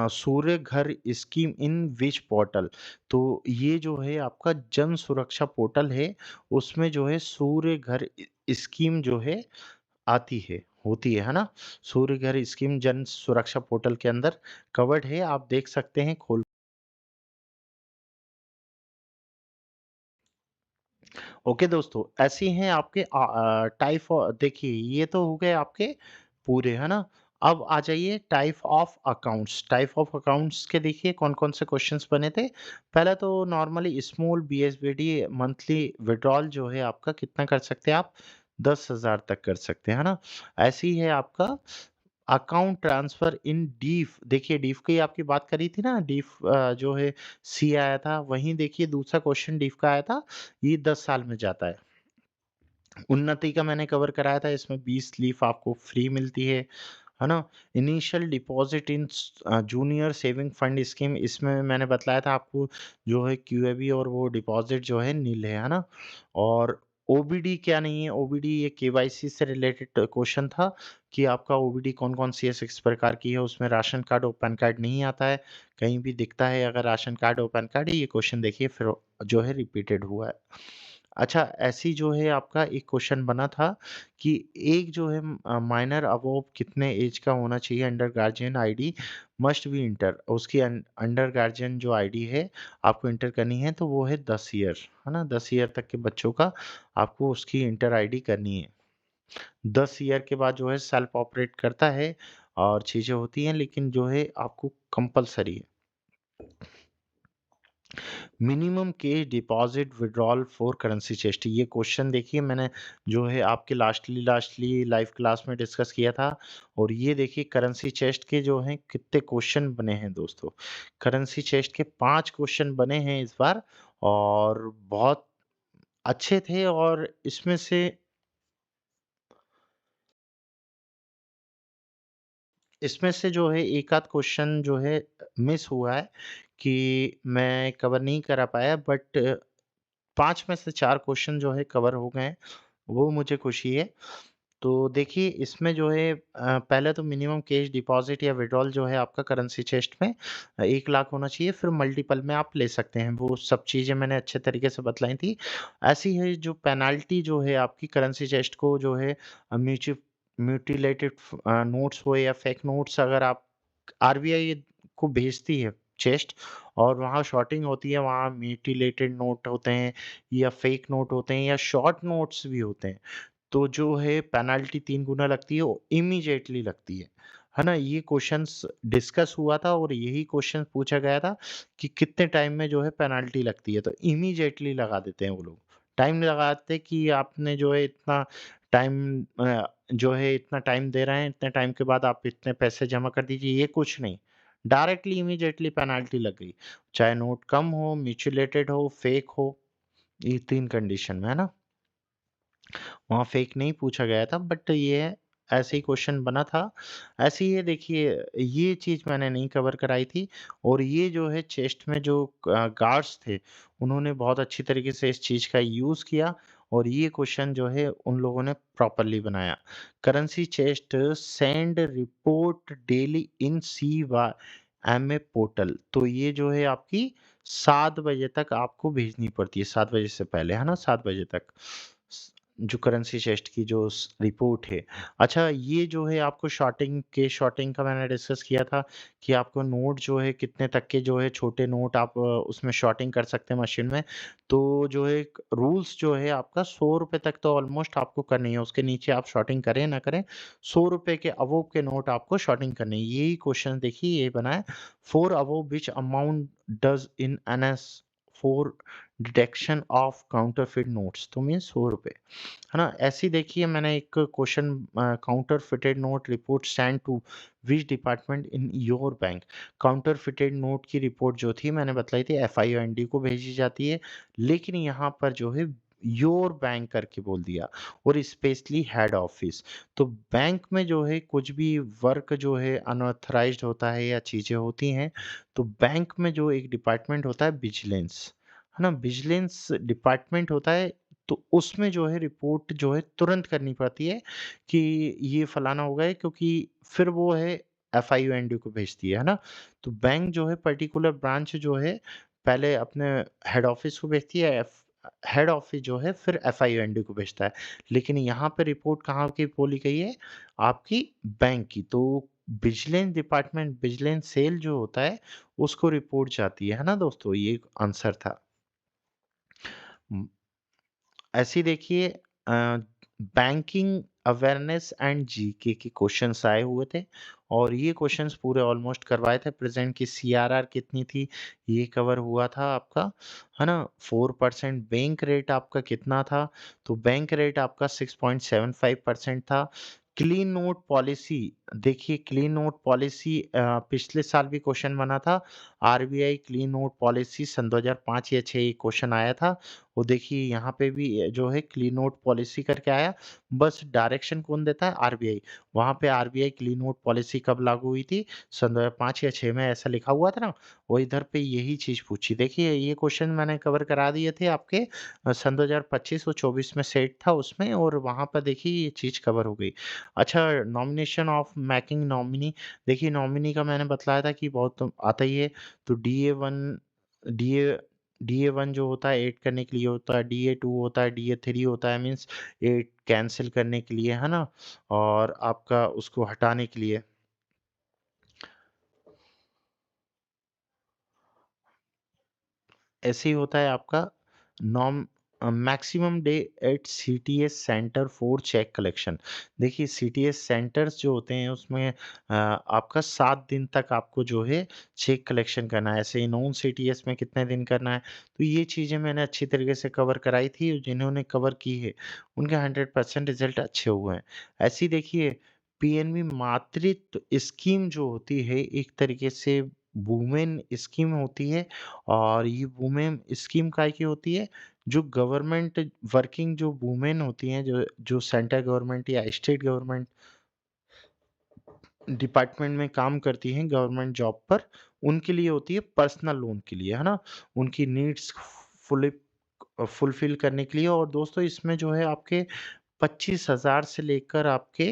सूर्य घर स्कीम इन विच पोर्टल, तो ये जो है आपका जन सुरक्षा पोर्टल है, उसमें जो है सूर्य घर स्कीम जो है आती है ना? सूर्य घर स्कीम जन सुरक्षा पोर्टल के अंदर कवर्ड है, आप देख सकते हैं खोल। ओके दोस्तों, ऐसे हैं आपके देखिए ये तो हो गए आपके पूरे, है ना? अब आ जाइए टाइप ऑफ अकाउंट्स के देखिए कौन-कौन से क्वेश्चंस बने थे। पहला तो normally small BSBD monthly withdrawal जो है आपका कितना कर सकते हैं आप? 10,000 तक कर सकते हैं, है ना? ऐसे ही है आपका अकाउंट ट्रांसफर इन डीफ, देखिए डीफ की आपकी बात करी थी ना, डीफ जो है सी आया था, वहीं देखिए दूसरा क्वेश्चन डीफ का आया था, ये 10 साल में जाता है। उन्नति का मैंने कवर कराया था, इसमें 20 लीफ आपको फ्री मिलती है ना? Initial deposit in junior saving fund scheme, इसमें मैंने बतलाया था आपको जो है क्यूएबी और वो डिपॉजिट जो है नील है ना? और ओबीडी क्या नहीं है, ओबीडी ये केवाईसी से रिलेटेड क्वेश्चन था कि आपका ओबीडी कौन-कौन सी है, 6 प्रकार की है, उसमें राशन कार्ड और पैन कार्ड नहीं आता है। कहीं भी दिखता है अगर राशन कार्ड और पैन कार्ड है, ये क्वेश्चन देखिए फिर जो है रिपीटेड हुआ है। अच्छा, ऐसी जो है आपका एक क्वेश्चन बना था कि एक जो है माइनर अबोव कितने एज का होना चाहिए, under guardian ID must be inter, उसकी अंडर गार्जियन जो आईडी है आपको इंटर करनी है, तो वो है 10 ईयर, है ना? 10 ईयर तक के बच्चों का आपको उसकी इंटर आईडी करनी है। 10 ईयर के बाद जो है सेल्फ ऑपरेट करता है और चीज़ें होती हैं, लेकिन जो है आपको कंपल्सरी है। Minimum cash deposit withdrawal for currency chest, ये क्वेश्चन देखिए मैंने जो है आपके लास्टली लाइव क्लास में डिस्कस किया था, और ये देखिए करेंसी चेस्ट के जो हैं कितने क्वेश्चन बने हैं दोस्तों। करेंसी चेस्ट के 5 क्वेश्चन बने हैं इस बार, और बहुत अच्छे थे और इसमें से जो है एक आध क्वेश्चन जो है मिस हुआ है कि मैं कवर नहीं करा पाया, बट 5 में से 4 क्वेश्चन जो है कवर हो गए हैं, वो मुझे खुशी है। तो देखिए इसमें जो है पहले तो मिनिमम कैश डिपॉज़िट या विथड्रॉल जो है आपका करेंसी चेस्ट में 1 लाख होना चाहिए, फिर मल्टीपल में आप ले सकते हैं। वो सब चीज़ें मैंने अच्छे तरीके से बतलाई थी। ऐसी है जो पेनल्टी जो है आपकी करेंसी चेस्ट को जो है म्यूटिलेटेड नोट्स हो या फेक नोट्स, अगर आप आरबीआई को भेजती है चेस्ट और वहाँ शॉर्टिंग होती है, वहाँ म्यूटिलेटेड नोट होते हैं या फेक नोट होते हैं या शॉर्ट नोट्स भी होते हैं। तो जो है पेनल्टी 3 गुना लगती है, वो इमीडिएटली लगती है ना? ये क्वेश्चंस डिस्कस हुआ था और यही क्वेश्चन पूछा गया था कि कितने टाइम में जो है पेनल्टी लगती है, तो इमीडिएटली लगा देते हैं वो लोग। टाइम नहीं लगाते कि आपने जो है इतना टाइम जो है इतना टाइम दे रहे हैं, इतने टाइम के बाद आप इतने पैसे जमा कर दीजिए, ये कुछ नहीं। डायरेक्टली इमीडिएटली पेनल्टी लग गई। चाहे नोट कम हो, म्यूचुलेटेड हो, फेक हो, ये 3 कंडीशन में, है ना? वहाँ फेक नहीं पूछा गया था, बट ये है, ऐसे ही क्वेश्चन बना था। ऐसे ही है, देखिए ये चीज़ मैंने नहीं कवर कराई थी और ये जो है चेस्ट में जो गार्ड्स थे, उन्होंने बहुत अच्छी तरीके से इस चीज़ का यूज़ किया और ये क्वेश्चन जो है उन लोगों ने प्रॉपर्ली बनाया। Currency chest send report daily in CYMA portal, तो ये जो है आपकी 7 बजे तक आपको भेजनी पड़ती है, 7 बजे से पहले, है ना? 7 बजे तक। स जो करेंसी चेस्ट की जो रिपोर्ट है। अच्छा, ये जो है आपको शॉर्टिंग का मैंने डिस्कस किया था कि आपको नोट जो है कितने तक के जो है छोटे नोट आप उसमें शॉर्टिंग कर सकते हैं मशीन में। तो जो है रूल्स जो है आपका ₹100 तक तो ऑलमोस्ट आपको करनी है, उसके नीचे आप शॉर्टिंग करें ना करें, ₹100 के अबव के नोट आपको शॉर्टिंग करनी है। यही क्वेश्चन देखिए ये बना है, for above which amount does in NS for detection of counterfeit notes, तो मीन्स ₹100, है ना? ऐसे ही देखिए मैंने एक question counterfeited note report send to which department in your bank. Counterfeited note की रिपोर्ट जो थी मैंने बतलाई थी एफआईओएनडी को भेजी जाती है, लेकिन यहाँ पर जो है योर बैंक करके बोल दिया और स्पेशली हेड ऑफिस। तो बैंक में जो है कुछ भी वर्क जो है अनऑथराइज्ड होता है या चीज़ें होती हैं, तो बैंक में जो एक डिपार्टमेंट होता है विजिलेंस, है ना? विजिलेंस डिपार्टमेंट होता है, तो उसमें जो है रिपोर्ट जो है तुरंत करनी पड़ती है कि ये फलाना हो गया है, क्योंकि फिर वो है एफआईओएनडी को भेजती है ना? तो बैंक जो है पर्टिकुलर ब्रांच जो है पहले अपने हेड ऑफिस को भेजती है, हेड ऑफिस जो है फिर एफआईओएनडी को भेजता है। लेकिन यहाँ पे रिपोर्ट कहाँ की बोली गई है? आपकी बैंक की। तो विजिलेंस डिपार्टमेंट, विजिलेंस सेल जो होता है, उसको रिपोर्ट जाती है ना दोस्तों? ये आंसर था। उम, ऐसे ही देखिए बैंकिंग अवेयरनेस एंड जीके के क्वेश्चंस आए हुए थे और ये क्वेश्चंस पूरे ऑलमोस्ट करवाए थे। प्रेजेंट की सीआरआर कितनी थी, ये कवर हुआ था आपका, है ना? 4% बैंक रेट आपका कितना था? तो बैंक रेट आपका 6.75% था। क्लीन नोट पॉलिसी, देखिए क्लीन नोट पॉलिसी पिछले साल भी क्वेश्चन बना था। आरबीआई क्लीन नोट पॉलिसी सन 2005 या 6 ये क्वेश्चन आया था। वो देखिए यहाँ पे भी जो है क्लीन नोट पॉलिसी करके आया, बस डायरेक्शन कौन देता है? आरबीआई। वहाँ पे आरबीआई क्लीन नोट पॉलिसी कब लागू हुई थी? सन 2005 या 6 में ऐसा लिखा हुआ था ना? वो इधर पे यही चीज़ पूछी। देखिए ये क्वेश्चन मैंने कवर करा दिए थे आपके सन 2025 और 24 में सेट था उसमें और वहाँ पर देखिए ये चीज़ कवर हो गई। अच्छा, नॉमिनेशन ऑफ मेकिंग नॉमिनी, देखिए नॉमिनी का मैंने बतलाया था कि बहुत आता ही है, तो डीए डीए 1 जो होता है 8 करने के लिए होता है, डीए 2 होता है, डीए 3 होता है, मीन्स 8 कैंसल करने के लिए, है ना? और आपका उसको हटाने के लिए। ऐसे ही होता है आपका नॉम maximum day at CTS centre for cheque collection. देखिए सीटीएस सेंटर्स जो होते हैं उसमें आपका 7 दिन तक आपको जो है चेक कलेक्शन करना है। ऐसे ही नॉन सीटीएस में कितने दिन करना है, तो ये चीज़ें मैंने अच्छी तरीके से कवर कराई थी। जिन्होंने कवर की है उनके 100% रिजल्ट अच्छे हुए हैं। ऐसी देखिए पीएनबी मातृत्व स्कीम जो होती है एक तरीके से वुमेन स्कीम होती है और ये वुमेन स्कीम काहे की होती है, जो गवर्नमेंट वर्किंग जो वुमेन होती हैं, जो जो सेंट्रल गवर्नमेंट या स्टेट गवर्नमेंट डिपार्टमेंट में काम करती हैं गवर्नमेंट जॉब पर, उनके लिए होती है पर्सनल लोन के लिए, है ना? उनकी नीड्स फुली फुलफिल करने के लिए। और दोस्तों इसमें जो है आपके 25,000 से लेकर आपके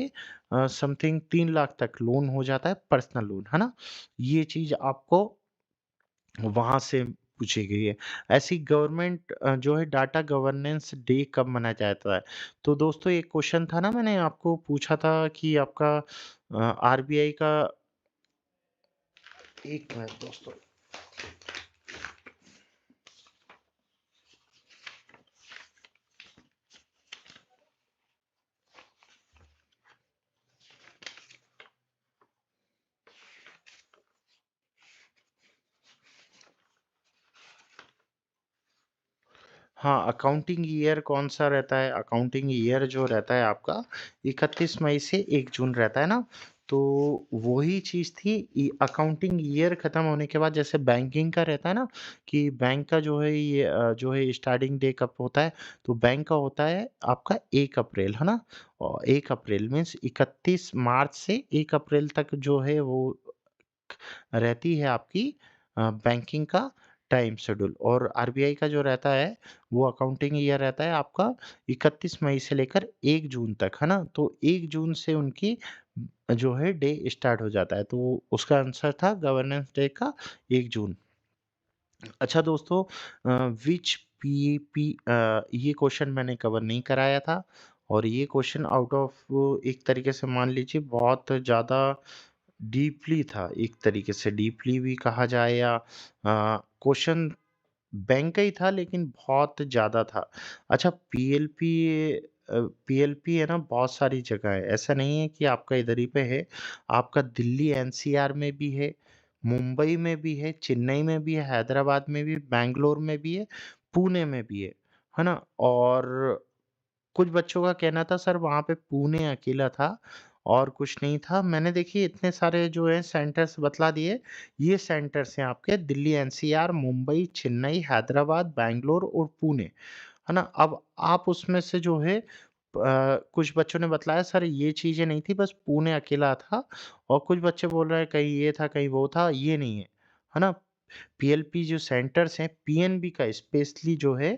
समथिंग 3 लाख तक लोन हो जाता है, पर्सनल लोन, है ना? ये चीज़ आपको वहाँ से पूछी गई है। ऐसी गवर्नमेंट जो है डाटा गवर्नेंस डे कब मनाया जाता है? तो दोस्तों एक क्वेश्चन था ना, मैंने आपको पूछा था कि आपका आरबीआई का, 1 मिनट दोस्तों। हाँ, अकाउंटिंग ईयर कौन-सा रहता है? अकाउंटिंग ईयर जो रहता है आपका 31 मई से 1 जून रहता है ना? तो वही चीज़ थी, अकाउंटिंग ईयर खत्म होने के बाद जैसे बैंकिंग का रहता है ना, कि बैंक का जो है ये जो है स्टार्टिंग डे कब होता है? तो बैंक का होता है आपका 1 अप्रैल, है ना? और 1 अप्रैल मीन्स 31 मार्च से 1 अप्रैल तक जो है वो रहती है आपकी बैंकिंग का टाइम शेड्यूल। और आरबीआई का जो रहता है वो अकाउंटिंग ईयर रहता है आपका 31 मई से लेकर 1 जून तक, है ना? तो 1 जून से उनकी जो है डे स्टार्ट हो जाता है। तो उसका आंसर था गवर्नेंस डे का 1 जून। अच्छा दोस्तों, व्हिच पीपी ये क्वेश्चन मैंने कवर नहीं कराया था और ये क्वेश्चन आउट ऑफ एक तरीके से मान लीजिए बहुत ज़्यादा डीपली था, एक तरीके से डीपली भी कहा जाए या क्वेश्चन बैंक का ही था लेकिन बहुत ज़्यादा था। अच्छा, पीएलपी है ना, बहुत सारी जगह है, ऐसा नहीं है कि आपका इधर ही पे है, आपका दिल्ली एनसीआर में भी है, मुंबई में भी है, चेन्नई में भी है, हैदराबाद में भी, बैंगलोर में भी है, पुणे में भी है ना? और कुछ बच्चों का कहना था सर वहाँ पे पुणे अकेला था और कुछ नहीं था। मैंने देखिए इतने सारे जो है सेंटर्स बतला दिए। ये सेंटर्स हैं आपके दिल्ली एनसीआर, मुंबई, चेन्नई, हैदराबाद, बैंगलोर और पुणे, है ना? अब आप उसमें से जो है कुछ बच्चों ने बतलाया सर ये चीज़ें नहीं थी, बस पुणे अकेला था। और कुछ बच्चे बोल रहे हैं कहीं ये था, कहीं वो था, ये नहीं है ना? पीएलपी जो सेंटर्स हैं, पीएनबी का स्पेशली जो है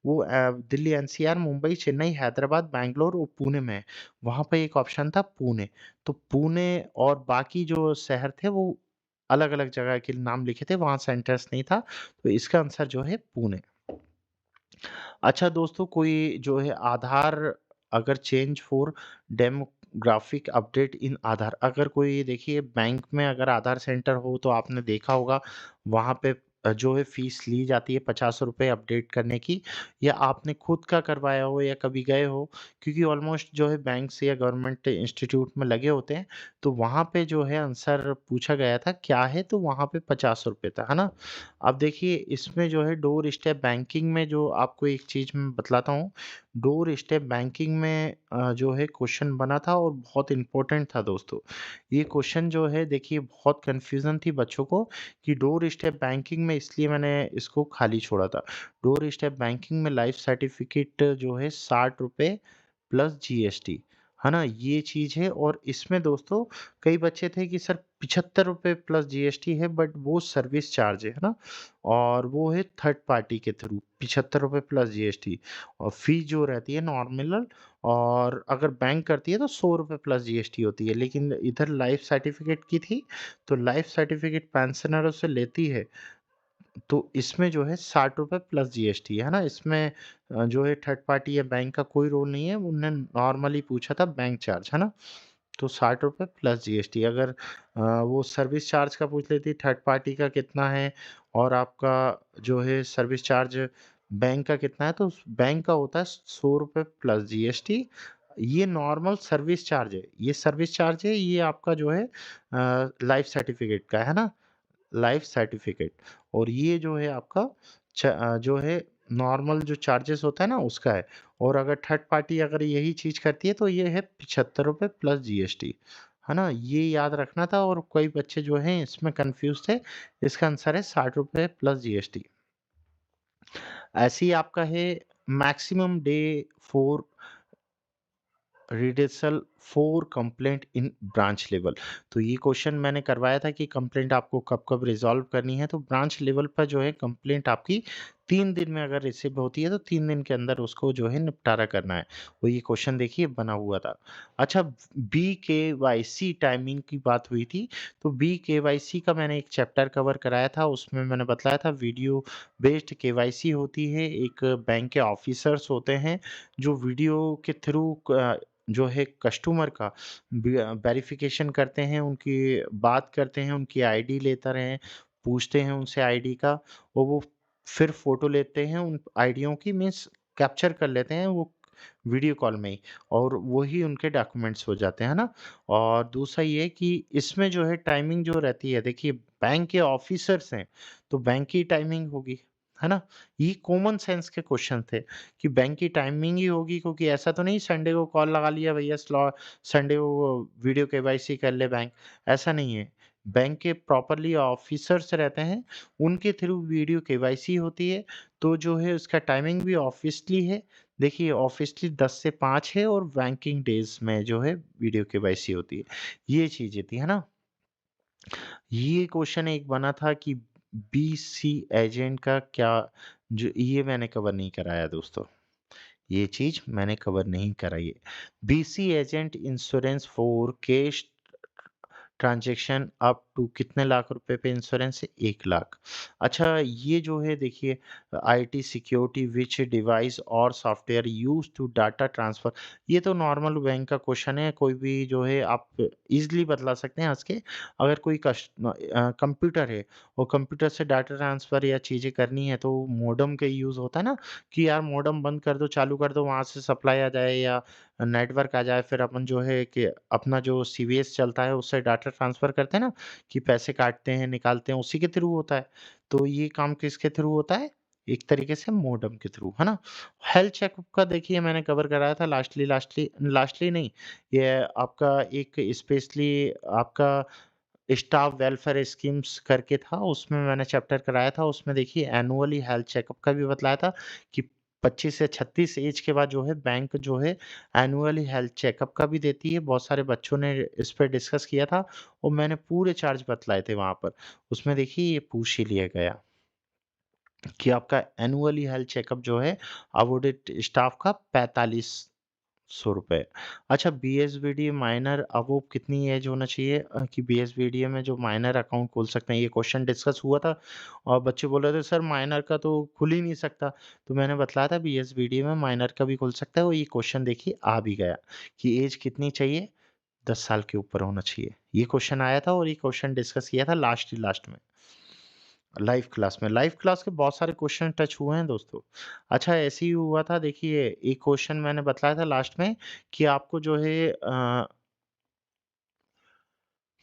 वो दिल्ली एनसीआर, मुंबई, चेन्नई, हैदराबाद, बैंगलोर और पुणे में है। वहाँ पे एक ऑप्शन था पुणे। तो पुणे और बाकी जो शहर थे वो अलग-अलग जगह के नाम लिखे थे, वहाँ सेंटर्स नहीं था। तो इसका आंसर जो है पुणे। अच्छा दोस्तों, कोई जो है आधार अगर change for demographic update in Aadhaar, अगर कोई देखिए बैंक में अगर आधार सेंटर हो तो आपने देखा होगा वहाँ पे जो है फीस ली जाती है ₹50 अपडेट करने की, या आपने खुद का करवाया हो या कभी गए हो, क्योंकि ऑलमोस्ट जो है बैंक्स या गवर्नमेंट इंस्टीट्यूट में लगे होते हैं। तो वहाँ पे जो है आंसर पूछा गया था क्या है, तो वहाँ पे ₹50 था, है ना? अब देखिए इसमें जो है डोर स्टेप बैंकिंग में जो आपको एक चीज़ मैं बतलाता हूँ, डोर स्टेप बैंकिंग में जो है क्वेश्चन बना था और बहुत इम्पोर्टेंट था दोस्तों। ये क्वेश्चन जो है देखिए बहुत कन्फ्यूज़न थी बच्चों को कि डोर स्टेप बैंकिंग में, इसलिए मैंने इसको खाली छोड़ा था। डोर स्टेप बैंकिंग में लाइफ सर्टिफ़िकेट जो है ₹60 प्लस जीएसटी, है ना? ये चीज़ है। और इसमें दोस्तों कई बच्चे थे कि सर ₹75 प्लस जीएसटी है, बट वो सर्विस चार्ज है ना? और वो है थर्ड पार्टी के थ्रू ₹75 प्लस जीएसटी। और फ़ीस जो रहती है नॉमिनल, और अगर बैंक करती है तो ₹100 प्लस जीएसटी होती है। लेकिन इधर लाइफ सर्टिफ़िकेट की थी, तो लाइफ सर्टिफ़िकेट पेंशनरों से लेती है, तो इसमें जो है ₹60 प्लस जीएसटी है ना? इसमें जो है थर्ड पार्टी या बैंक का कोई रोल नहीं है, उन्होंने नॉर्मली पूछा था बैंक चार्ज, है ना? तो ₹60 प्लस जीएसटी। अगर वो सर्विस चार्ज का पूछ लेती थर्ड पार्टी का कितना है और आपका जो है सर्विस चार्ज बैंक का कितना है, तो बैंक का होता है ₹100 प्लस जीएसटी। ये नॉर्मल सर्विस चार्ज है, ये सर्विस चार्ज है, ये आपका जो है लाइफ सर्टिफ़िकेट का, है ना? Life certificate. और ये जो है आपका जो है नॉर्मल जो चार्जेस होता है ना उसका है। और अगर थर्ड पार्टी अगर यही चीज़ करती है तो ये है ₹75 प्लस जीएसटी, है ना? ये याद रखना था और कई बच्चे जो हैं इसमें कन्फ्यूज़ थे। इसका आंसर है ₹60 प्लस जीएसटी। ऐसे ही आपका है maximum day for redressal for complaint in branch level. तो ये क्वेश्चन मैंने करवाया था कि कंप्लेंट आपको कब-कब रिज़ॉल्व करनी है, तो ब्रांच लेवल पर जो है कंप्लेंट आपकी 3 दिन में अगर रिसीव होती है, तो 3 दिन के अंदर उसको जो है निपटारा करना है। वो ये क्वेश्चन देखिए बना हुआ था। अच्छा, बीकेवाईसी टाइमिंग की बात हुई थी, तो बीकेवाईसी का मैंने एक चैप्टर कवर कराया था, उसमें मैंने बताया था वीडियो बेस्ड केवाईसी होती है। एक बैंक के ऑफिसर्स होते हैं, जो वीडियो के थ्रू जो है कस्टमर का वेरिफिकेशन करते हैं, उनकी बात करते हैं, उनकी आईडी लेते हैं, पूछते हैं उनसे आईडी का और वो फिर फ़ोटो लेते हैं उन आईडियों की, मीन्स कैप्चर कर लेते हैं वो वीडियो कॉल में ही और वही उनके डॉक्यूमेंट्स हो जाते हैं, है ना? और दूसरा ये कि इसमें जो है टाइमिंग जो रहती है, देखिए बैंक के ऑफिसर्स हैं, तो बैंक की टाइमिंग होगी, है ना? ये कॉमन सेंस के क्वेश्चन थे। कि बैंक की टाइमिंग ही होगी, क्योंकि ऐसा तो नहीं संडे को कॉल लगा लिया भैया संडे को वीडियो केवाईसी कर ले बैंक, ऐसा नहीं है। बैंक के प्रॉपर्ली ऑफिसर्स रहते हैं, उनके थ्रू वीडियो केवाईसी होती है, तो जो है उसका टाइमिंग भी ऑफिशियली है। देखिए ऑफिशियली 10 से 5 है और बैंकिंग डेज़ में जो है वीडियो केवाईसी होती है। ये चीज़ें थी, है ना? ये क्वेश्चन एक बना था कि बीसी एजेंट का क्या, जो ये मैंने कवर नहीं कराया दोस्तों। ये चीज़ मैंने कवर नहीं कराई है। BC agent insurance for cash transaction up to कितने लाख रुपए पे इंश्योरेंस है? 1 लाख। अच्छा, ये जो है देखिए आईटी सिक्योरिटी व्हिच डिवाइस और software used to data transfer, ये तो नॉर्मल बैंक का क्वेश्चन है, कोई भी जो है आप ईज़िली बतला सकते हैं हँस के। अगर कोई कंप्यूटर है और कंप्यूटर से डाटा ट्रांसफर या चीज़ें करनी है तो मॉडेम का यूज़ होता है ना, कि यार मॉडेम बंद कर दो, चालू कर दो, वहाँ से सप्लाई आ जाए या नेटवर्क आ जाए, फिर अपन जो है कि अपना जो सीवीएस चलता है उससे डाटा ट्रांसफ़र करते हैं ना, कि पैसे काटते हैं, निकालते हैं, उसी के थ्रू होता है। तो ये काम किसके थ्रू होता है? एक तरीके से मॉडेम के थ्रू, है ना? हेल्थ चेकअप का देखिए मैंने कवर कराया था लास्टली लास्टली लास्टली नहीं, ये आपका एक स्पेशली आपका स्टाफ वेलफेयर स्कीम्स करके था, उसमें मैंने चैप्टर कराया था। उसमें देखिए एनुअली हेल्थ चेकअप का भी बतलाया था कि 25 से 36 ऐज के बाद जो है बैंक जो है एनुअली हेल्थ चेकअप का भी देती है। बहुत सारे बच्चों ने इस पे डिस्कस किया था और मैंने पूरे चार्ज बतलाए थे वहाँ पर। उसमें देखिए ये पूछ ही लिया गया कि आपका एनुअली हेल्थ चेकअप जो है अवॉर्डेड स्टाफ का 4500 रुपए। अच्छा, बीएसबीडी माइनर अब वो कितनी एज होना चाहिए कि बीएसबीडी में जो माइनर अकाउंट खोल सकते हैं, ये क्वेश्चन डिस्कस हुआ था और बच्चे बोल रहे थे सर माइनर का तो खुल ही नहीं सकता। तो मैंने बतलाया था बीएसबीडी में माइनर का भी खुल सकता है और ये क्वेश्चन देखिए आ भी गया कि एज कितनी चाहिए, 10 साल के ऊपर होना चाहिए। ये क्वेश्चन आया था और ये क्वेश्चन डिस्कस किया था लास्ट ही लास्ट में। लाइव क्लास में, लाइव क्लास के बहुत सारे क्वेश्चन टच हुए हैं दोस्तों। अच्छा, ऐसे ही हुआ था देखिए, एक क्वेश्चन मैंने बताया था लास्ट में कि आपको जो है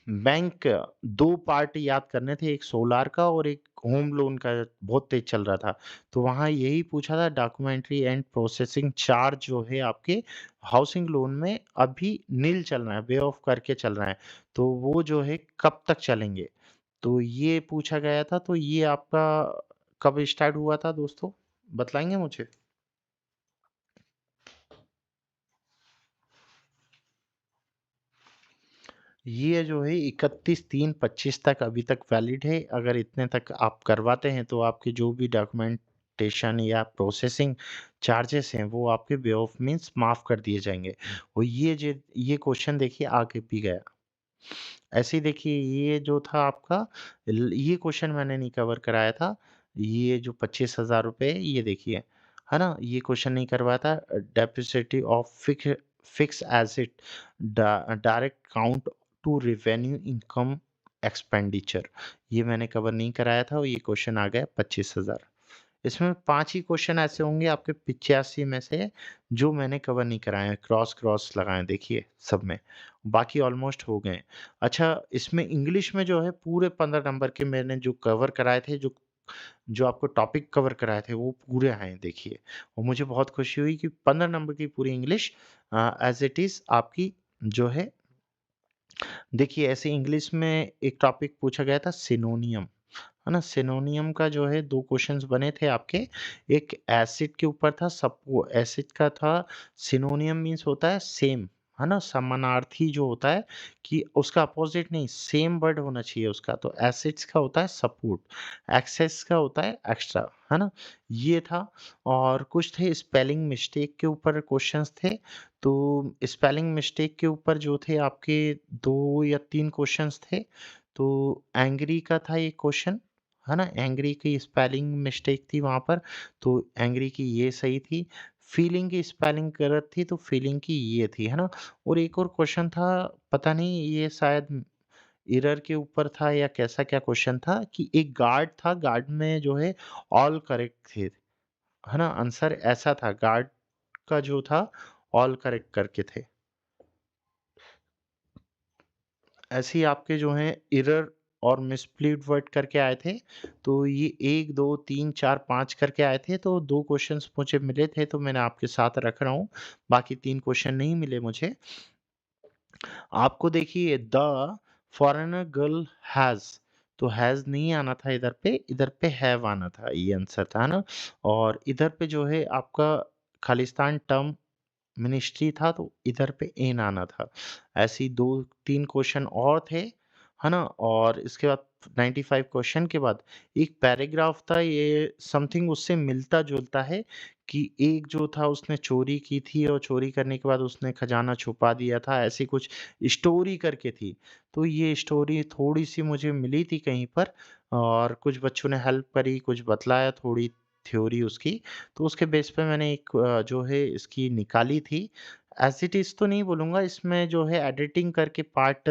बैंक 2 पार्ट याद करने थे, एक सोलार का और एक होम लोन का, बहुत तेज़ चल रहा था। तो वहाँ यही पूछा था डॉक्यूमेंट्री एंड प्रोसेसिंग चार्ज जो है आपके हाउसिंग लोन में अभी नील चल रहा है, पे ऑफ करके चल रहा है। तो वो जो है कब तक चलेंगे? तो ये पूछा गया था, तो ये आपका कब स्टार्ट हुआ था दोस्तों? बतलाएँगे मुझे? ये जो है 31/3/25 तक अभी तक वैलिड है। अगर इतने तक आप करवाते हैं तो आपके जो भी डॉक्यूमेंटेशन या प्रोसेसिंग चार्जेस हैं वो आपके वे ऑफ मीन्स माफ़ कर दिए जाएँगे। और ये क्वेश्चन देखिए आगे भी गया। ऐसे ही देखिए ये जो था आपका ये क्वेश्चन मैंने नहीं कवर कराया था। ये जो 25,000 रुपए ये देखिए, है ना? ये क्वेश्चन नहीं करवाया था। Depreciative of fix asset direct count to revenue income expenditure, ये मैंने कवर नहीं कराया था और ये क्वेश्चन आ गया 25,000। इसमें 5 ही क्वेश्चन ऐसे होंगे आपके 85 में से जो मैंने कवर नहीं कराए हैं, क्रॉस लगाएँ देखिए सब में, बाकी ऑलमोस्ट हो गए हैं। अच्छा, इसमें इंग्लिश में जो है पूरे 15 नंबर के मैंने जो कवर कराए थे, जो जो आपको टॉपिक कवर कराए थे वो पूरे आए हैं देखिए। और मुझे बहुत खुशी हुई कि 15 नंबर की पूरी इंग्लिश एज़ इट इज़ आपकी जो है देखिए ऐसे इंग्लिश में एक टॉपिक पूछा गया था सिनोनियम, है ना? सिनोनियम का जो है 2 क्वेश्चन्स बने थे आपके, एक एसिड के ऊपर था, सपो एसिड का था, सिनोनियम मीन्स होता है सेम, है ना? समानार्थी जो होता है कि उसका अपोज़िट नहीं, सेम वर्ड होना चाहिए उसका, तो एसिड्स का होता है सपोर्ट, एक्सेस का होता है एक्स्ट्रा, है ना? ये था और कुछ थे स्पेलिंग मिस्टेक के ऊपर क्वेश्चन्स थे, तो स्पेलिंग मिस्टेक के ऊपर जो थे आपके 2 या 3 क्वेश्चन्स थे, तो एंग्री का था एक क्वेश्चन, है ना? एंग्री की स्पेलिंग मिस्टेक थी वहाँ पर, तो एंग्री की ये सही थी। फीलिंग की स्पेलिंग गलत थी, तो फीलिंग की ये थी, है ना? और एक और क्वेश्चन था, पता नहीं ये शायद एरर के ऊपर था या कैसा क्या क्वेश्चन था कि एक गार्ड था, गार्ड में जो है ऑल करेक्ट थे, है ना? आंसर ऐसा था, गार्ड का जो था ऑल करेक्ट करके थे। ऐसे ही आपके जो हैं एरर और मिसप्लीड वर्ड करके आए थे। तो ये 1, 2, 3, 4, 5 करके आए थे, तो 2 क्वेश्चन्स मुझे मिले थे, तो मैंने आपके साथ रख रहा हूँ। बाकी 3 क्वेश्चन नहीं मिले मुझे। आपको देखिए द फॉरेनर गर्ल हैज़, तो हैज़ नहीं आना था इधर पे हैव आना था, ये आंसर था, है ना? और इधर पे जो है आपका खालिस्तान टर्म मिनिस्ट्री था, तो इधर पे एन आना था। ऐसे ही 2-3 क्वेश्चन और थे, है ना? और इसके बाद 95 क्वेश्चन के बाद एक पैराग्राफ था, ये समथिंग उससे मिलता-जुलता है कि एक जो था उसने चोरी की थी और चोरी करने के बाद उसने खजाना छुपा दिया था, ऐसी कुछ स्टोरी करके थी। तो ये स्टोरी थोड़ी-सी मुझे मिली थी कहीं पर और कुछ बच्चों ने हेल्प करी, कुछ बतलाया थोड़ी थ्योरी उसकी, तो उसके बेस पे मैंने एक जो है इसकी निकाली थी। एज़ इट इज़ तो नहीं बोलूँगा, इसमें जो है एडिटिंग करके पार्ट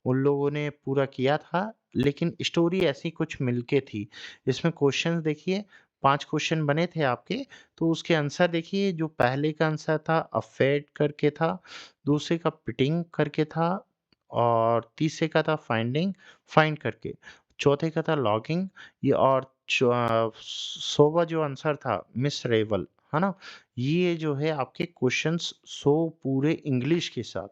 उन लोगों ने पूरा किया था, लेकिन स्टोरी ऐसी कुछ मिलके थी। इसमें क्वेश्चन्स देखिए 5 क्वेश्चन बने थे आपके, तो उसके आंसर देखिए, जो पहले का आंसर था अफ़ेड करके था, दूसरे का पिटिंग करके था और तीसरे का था फाइंड करके। चौथे का था लॉगिंग, ये और सोवा जो आंसर था मिसरेबल, है ना? ये जो है आपके क्वेश्चंस 100 पूरे इंग्लिश के साथ।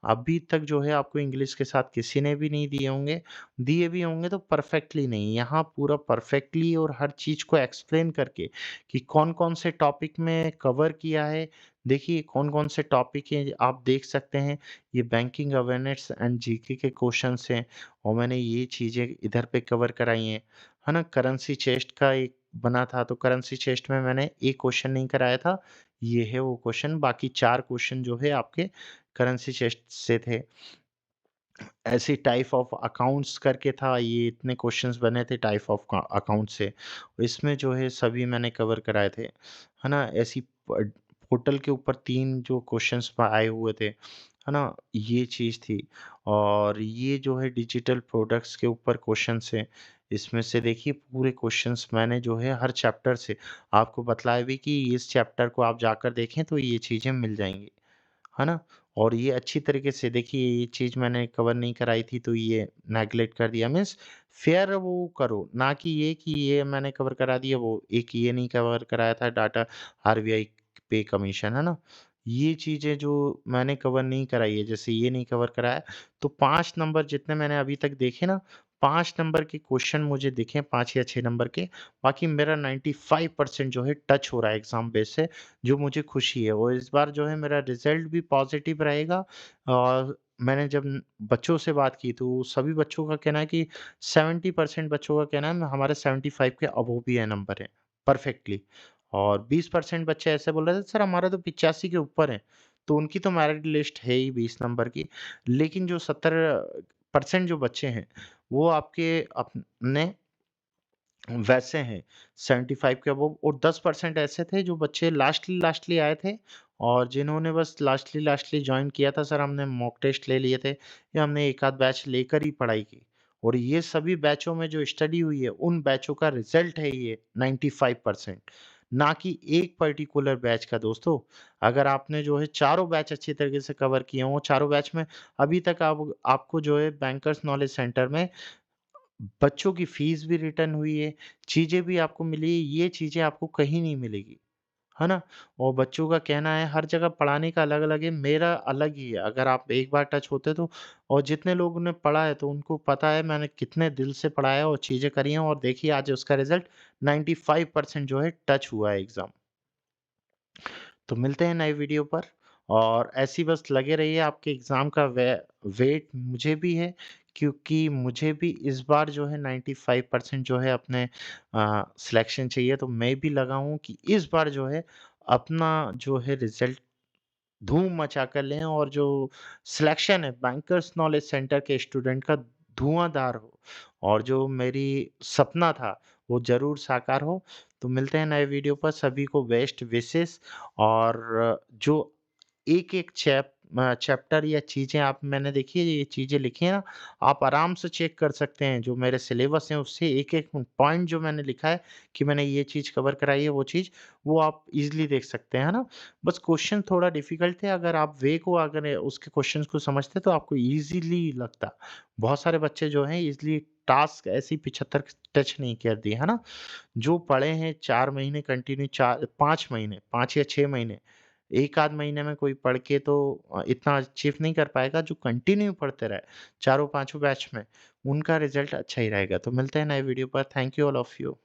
अभी तक जो है आपको इंग्लिश के साथ किसी ने भी नहीं दिए होंगे, दिए भी होंगे तो परफेक्टली नहीं। यहाँ पूरा परफेक्टली और हर चीज़ को एक्सप्लेन करके कि कौन-कौन से टॉपिक में कवर किया है। देखिए कौन-कौन से टॉपिक हैं आप देख सकते हैं, ये बैंकिंग अवेयरनेस एंड जीके के क्वेश्चंस हैं और मैंने ये चीज़ें इधर पे कवर कराई हैं। है ना? करेंसी चेस्ट का एक बना था, तो करेंसी चेस्ट में मैंने एक क्वेश्चन नहीं कराया था, ये है वो क्वेश्चन, बाकी 4 क्वेश्चन जो है आपके करेंसी चेस्ट से थे। ऐसे टाइप ऑफ अकाउंट्स करके था, ये इतने क्वेश्चंस बने थे टाइप ऑफ अकाउंट से। इसमें जो है सभी मैंने कवर कराए थे, है ना? ऐसी पोर्टल के ऊपर 3 जो क्वेश्चंस आए हुए थे, है ना? ये चीज़ थी और ये जो है डिजिटल प्रोडक्ट्स के ऊपर क्वेश्चंस हैं। इसमें से देखिए पूरे क्वेश्चंस मैंने जो है हर चैप्टर से आपको बतलाया भी कि इस चैप्टर को आप जाकर देखें तो ये चीज़ें मिल जाएँगी। है ना? और ये अच्छी तरीके से देखिए ये चीज़ मैंने कवर नहीं कराई थी तो ये नेगलेक्ट कर दिया मीन्स फेयर वो करो, ना कि ये मैंने कवर करा दिया वो एक ये नहीं कवर कराया था डाटा आरबीआई पे कमीशन, है ना? ये चीज़ें जो मैंने कवर नहीं कराई है, जैसे ये नहीं कवर कराया, तो 5 नंबर जितने मैंने अभी तक देखे ना, 5 नंबर के क्वेश्चन मुझे दिखे 5 या 6 नंबर के, बाकी मेरा 95% जो है टच हो रहा है एग्ज़ाम बेस से, जो मुझे खुशी है और इस बार जो है मेरा रिज़ल्ट भी पॉज़िटिव रहेगा और मैंने जब बच्चों से बात की तो सभी बच्चों का कहना है कि 70% बच्चों का कहना है हमारे 75 के अबोव भी है नंबर है, परफेक्टली और 20% बच्चे ऐसे बोल रहे थे सर हमारा तो 85 के ऊपर है, तो उनकी तो मेरिट लिस्ट है ही 20 नंबर की, लेकिन जो 70% जो बच्चे हैं, वो आपके अपने वैसे हैं 75 के अबोव और 10% ऐसे थे जो बच्चे लास्टली आए थे और जिन्होंने बस लास्टली जॉइन किया था सर हमने मॉक टेस्ट ले लिए थे या हमने एक आध बैच लेकर ही पढ़ाई की और ये सभी बैचों में जो स्टडी हुई है उन बैचों का रिजल्ट है ये 95% ना कि एक पर्टिकुलर बैच का दोस्तों। अगर आपने जो है चारों बैच अच्छी तरीके से कवर किए हों चारों बैच में अभी तक आप आपको जो है बैंकर्स नॉलेज सेंटर में बच्चों की फीस भी रिटर्न हुई है, चीज़ें भी आपको मिली, ये चीज़ें आपको कहीं नहीं मिलेगी। है ना? और बच्चों का कहना है हर जगह पढ़ाने का अलग-अलग है, मेरा अलग ही है। अगर आप एक बार टच होते तो और जितने लोगों ने पढ़ा है तो उनको पता है मैंने कितने दिल से पढ़ा है और चीज़ें करी हैं और देखिए आज उसका रिज़ल्ट 95% जो है टच हुआ है एग्ज़ाम। तो मिलते हैं नए वीडियो पर और ऐसे ही बस लगे रहिए आपके एग्ज़ाम का वेट मुझे भी है क्योंकि मुझे भी इस बार जो है 95% जो है अपने सिलेक्शन चाहिए तो मैं भी लगा हूँ कि इस बार जो है अपना जो है रिज़ल्ट धूम मचा कर लें और जो सिलेक्शन है बैंकर्स नॉलेज सेंटर के स्टूडेंट का धुआंधार हो और जो मेरी सपना था वो ज़रूर साकार हो। तो मिलते हैं नए वीडियो पर, सभी को बेस्ट विशेस और जो एक-एक चैप्टर या चीज़ें आप मैंने देखिए ये चीज़ें लिखी हैं ना, आप आराम से चेक कर सकते हैं। जो मेरे सिलेबस है उससे एक-एक पॉइंट जो मैंने लिखा है कि मैंने ये चीज़ कवर कराई है, वो चीज़, वो आप ईज़िली देख सकते हैं, है ना? बस क्वेश्चन थोड़ा डिफ़िकल्ट थे, अगर आप वे को अगर उसके क्वेश्चंस को समझते तो आपको ईज़िली लगता। बहुत सारे बच्चे जो हैं ईज़िली टास्क ऐसे ही 75 टच नहीं कर दिए, है ना? जो पढ़े हैं 4 महीने कंटिन्यू 4 5 महीने, 5 या 6 महीने, 1 आध महीने में कोई पढ़ के तो इतना अचीव नहीं कर पाएगा, जो कंटिन्यू पढ़ते रहे, चारों पाँचों बैच में, उनका रिज़ल्ट अच्छा ही रहेगा। तो मिलते हैं नए वीडियो पर। Thank you all of you.